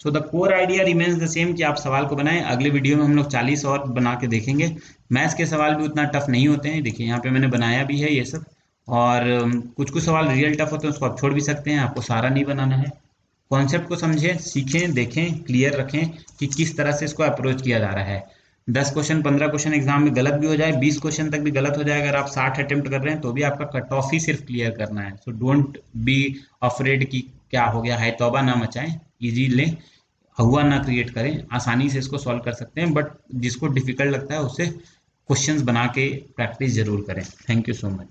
S1: So the core idea remains the same, कि आप सवाल को बनाएं। अगले वीडियो में हम लोग 40 और बना के देखेंगे। मैथ्स के सवाल भी उतना टफ नहीं होते हैं, देखिए यहाँ पे मैंने बनाया भी है ये सब, और कुछ कुछ सवाल रियल टफ होते हैं, उसको आप छोड़ भी सकते हैं, आपको सारा नहीं बनाना है। कॉन्सेप्ट को समझें, सीखें, देखें, क्लियर रखें कि किस तरह से इसको अप्रोच किया जा रहा है। 10 क्वेश्चन 15 क्वेश्चन एग्जाम में गलत भी हो जाए, 20 क्वेश्चन तक भी गलत हो जाए, अगर आप 60 अटेम्प्ट कर रहे हैं तो भी आपका कट ऑफ ही सिर्फ क्लियर करना है। सो डोंट बी अफ्रेड कि क्या हो गया है, तौबा ना मचाएं, इजी लें, हुआ ना क्रिएट करें, आसानी से इसको सॉल्व कर सकते हैं, बट जिसको डिफिकल्ट लगता है उससे क्वेश्चंस बना के प्रैक्टिस जरूर करें। Thank you so much.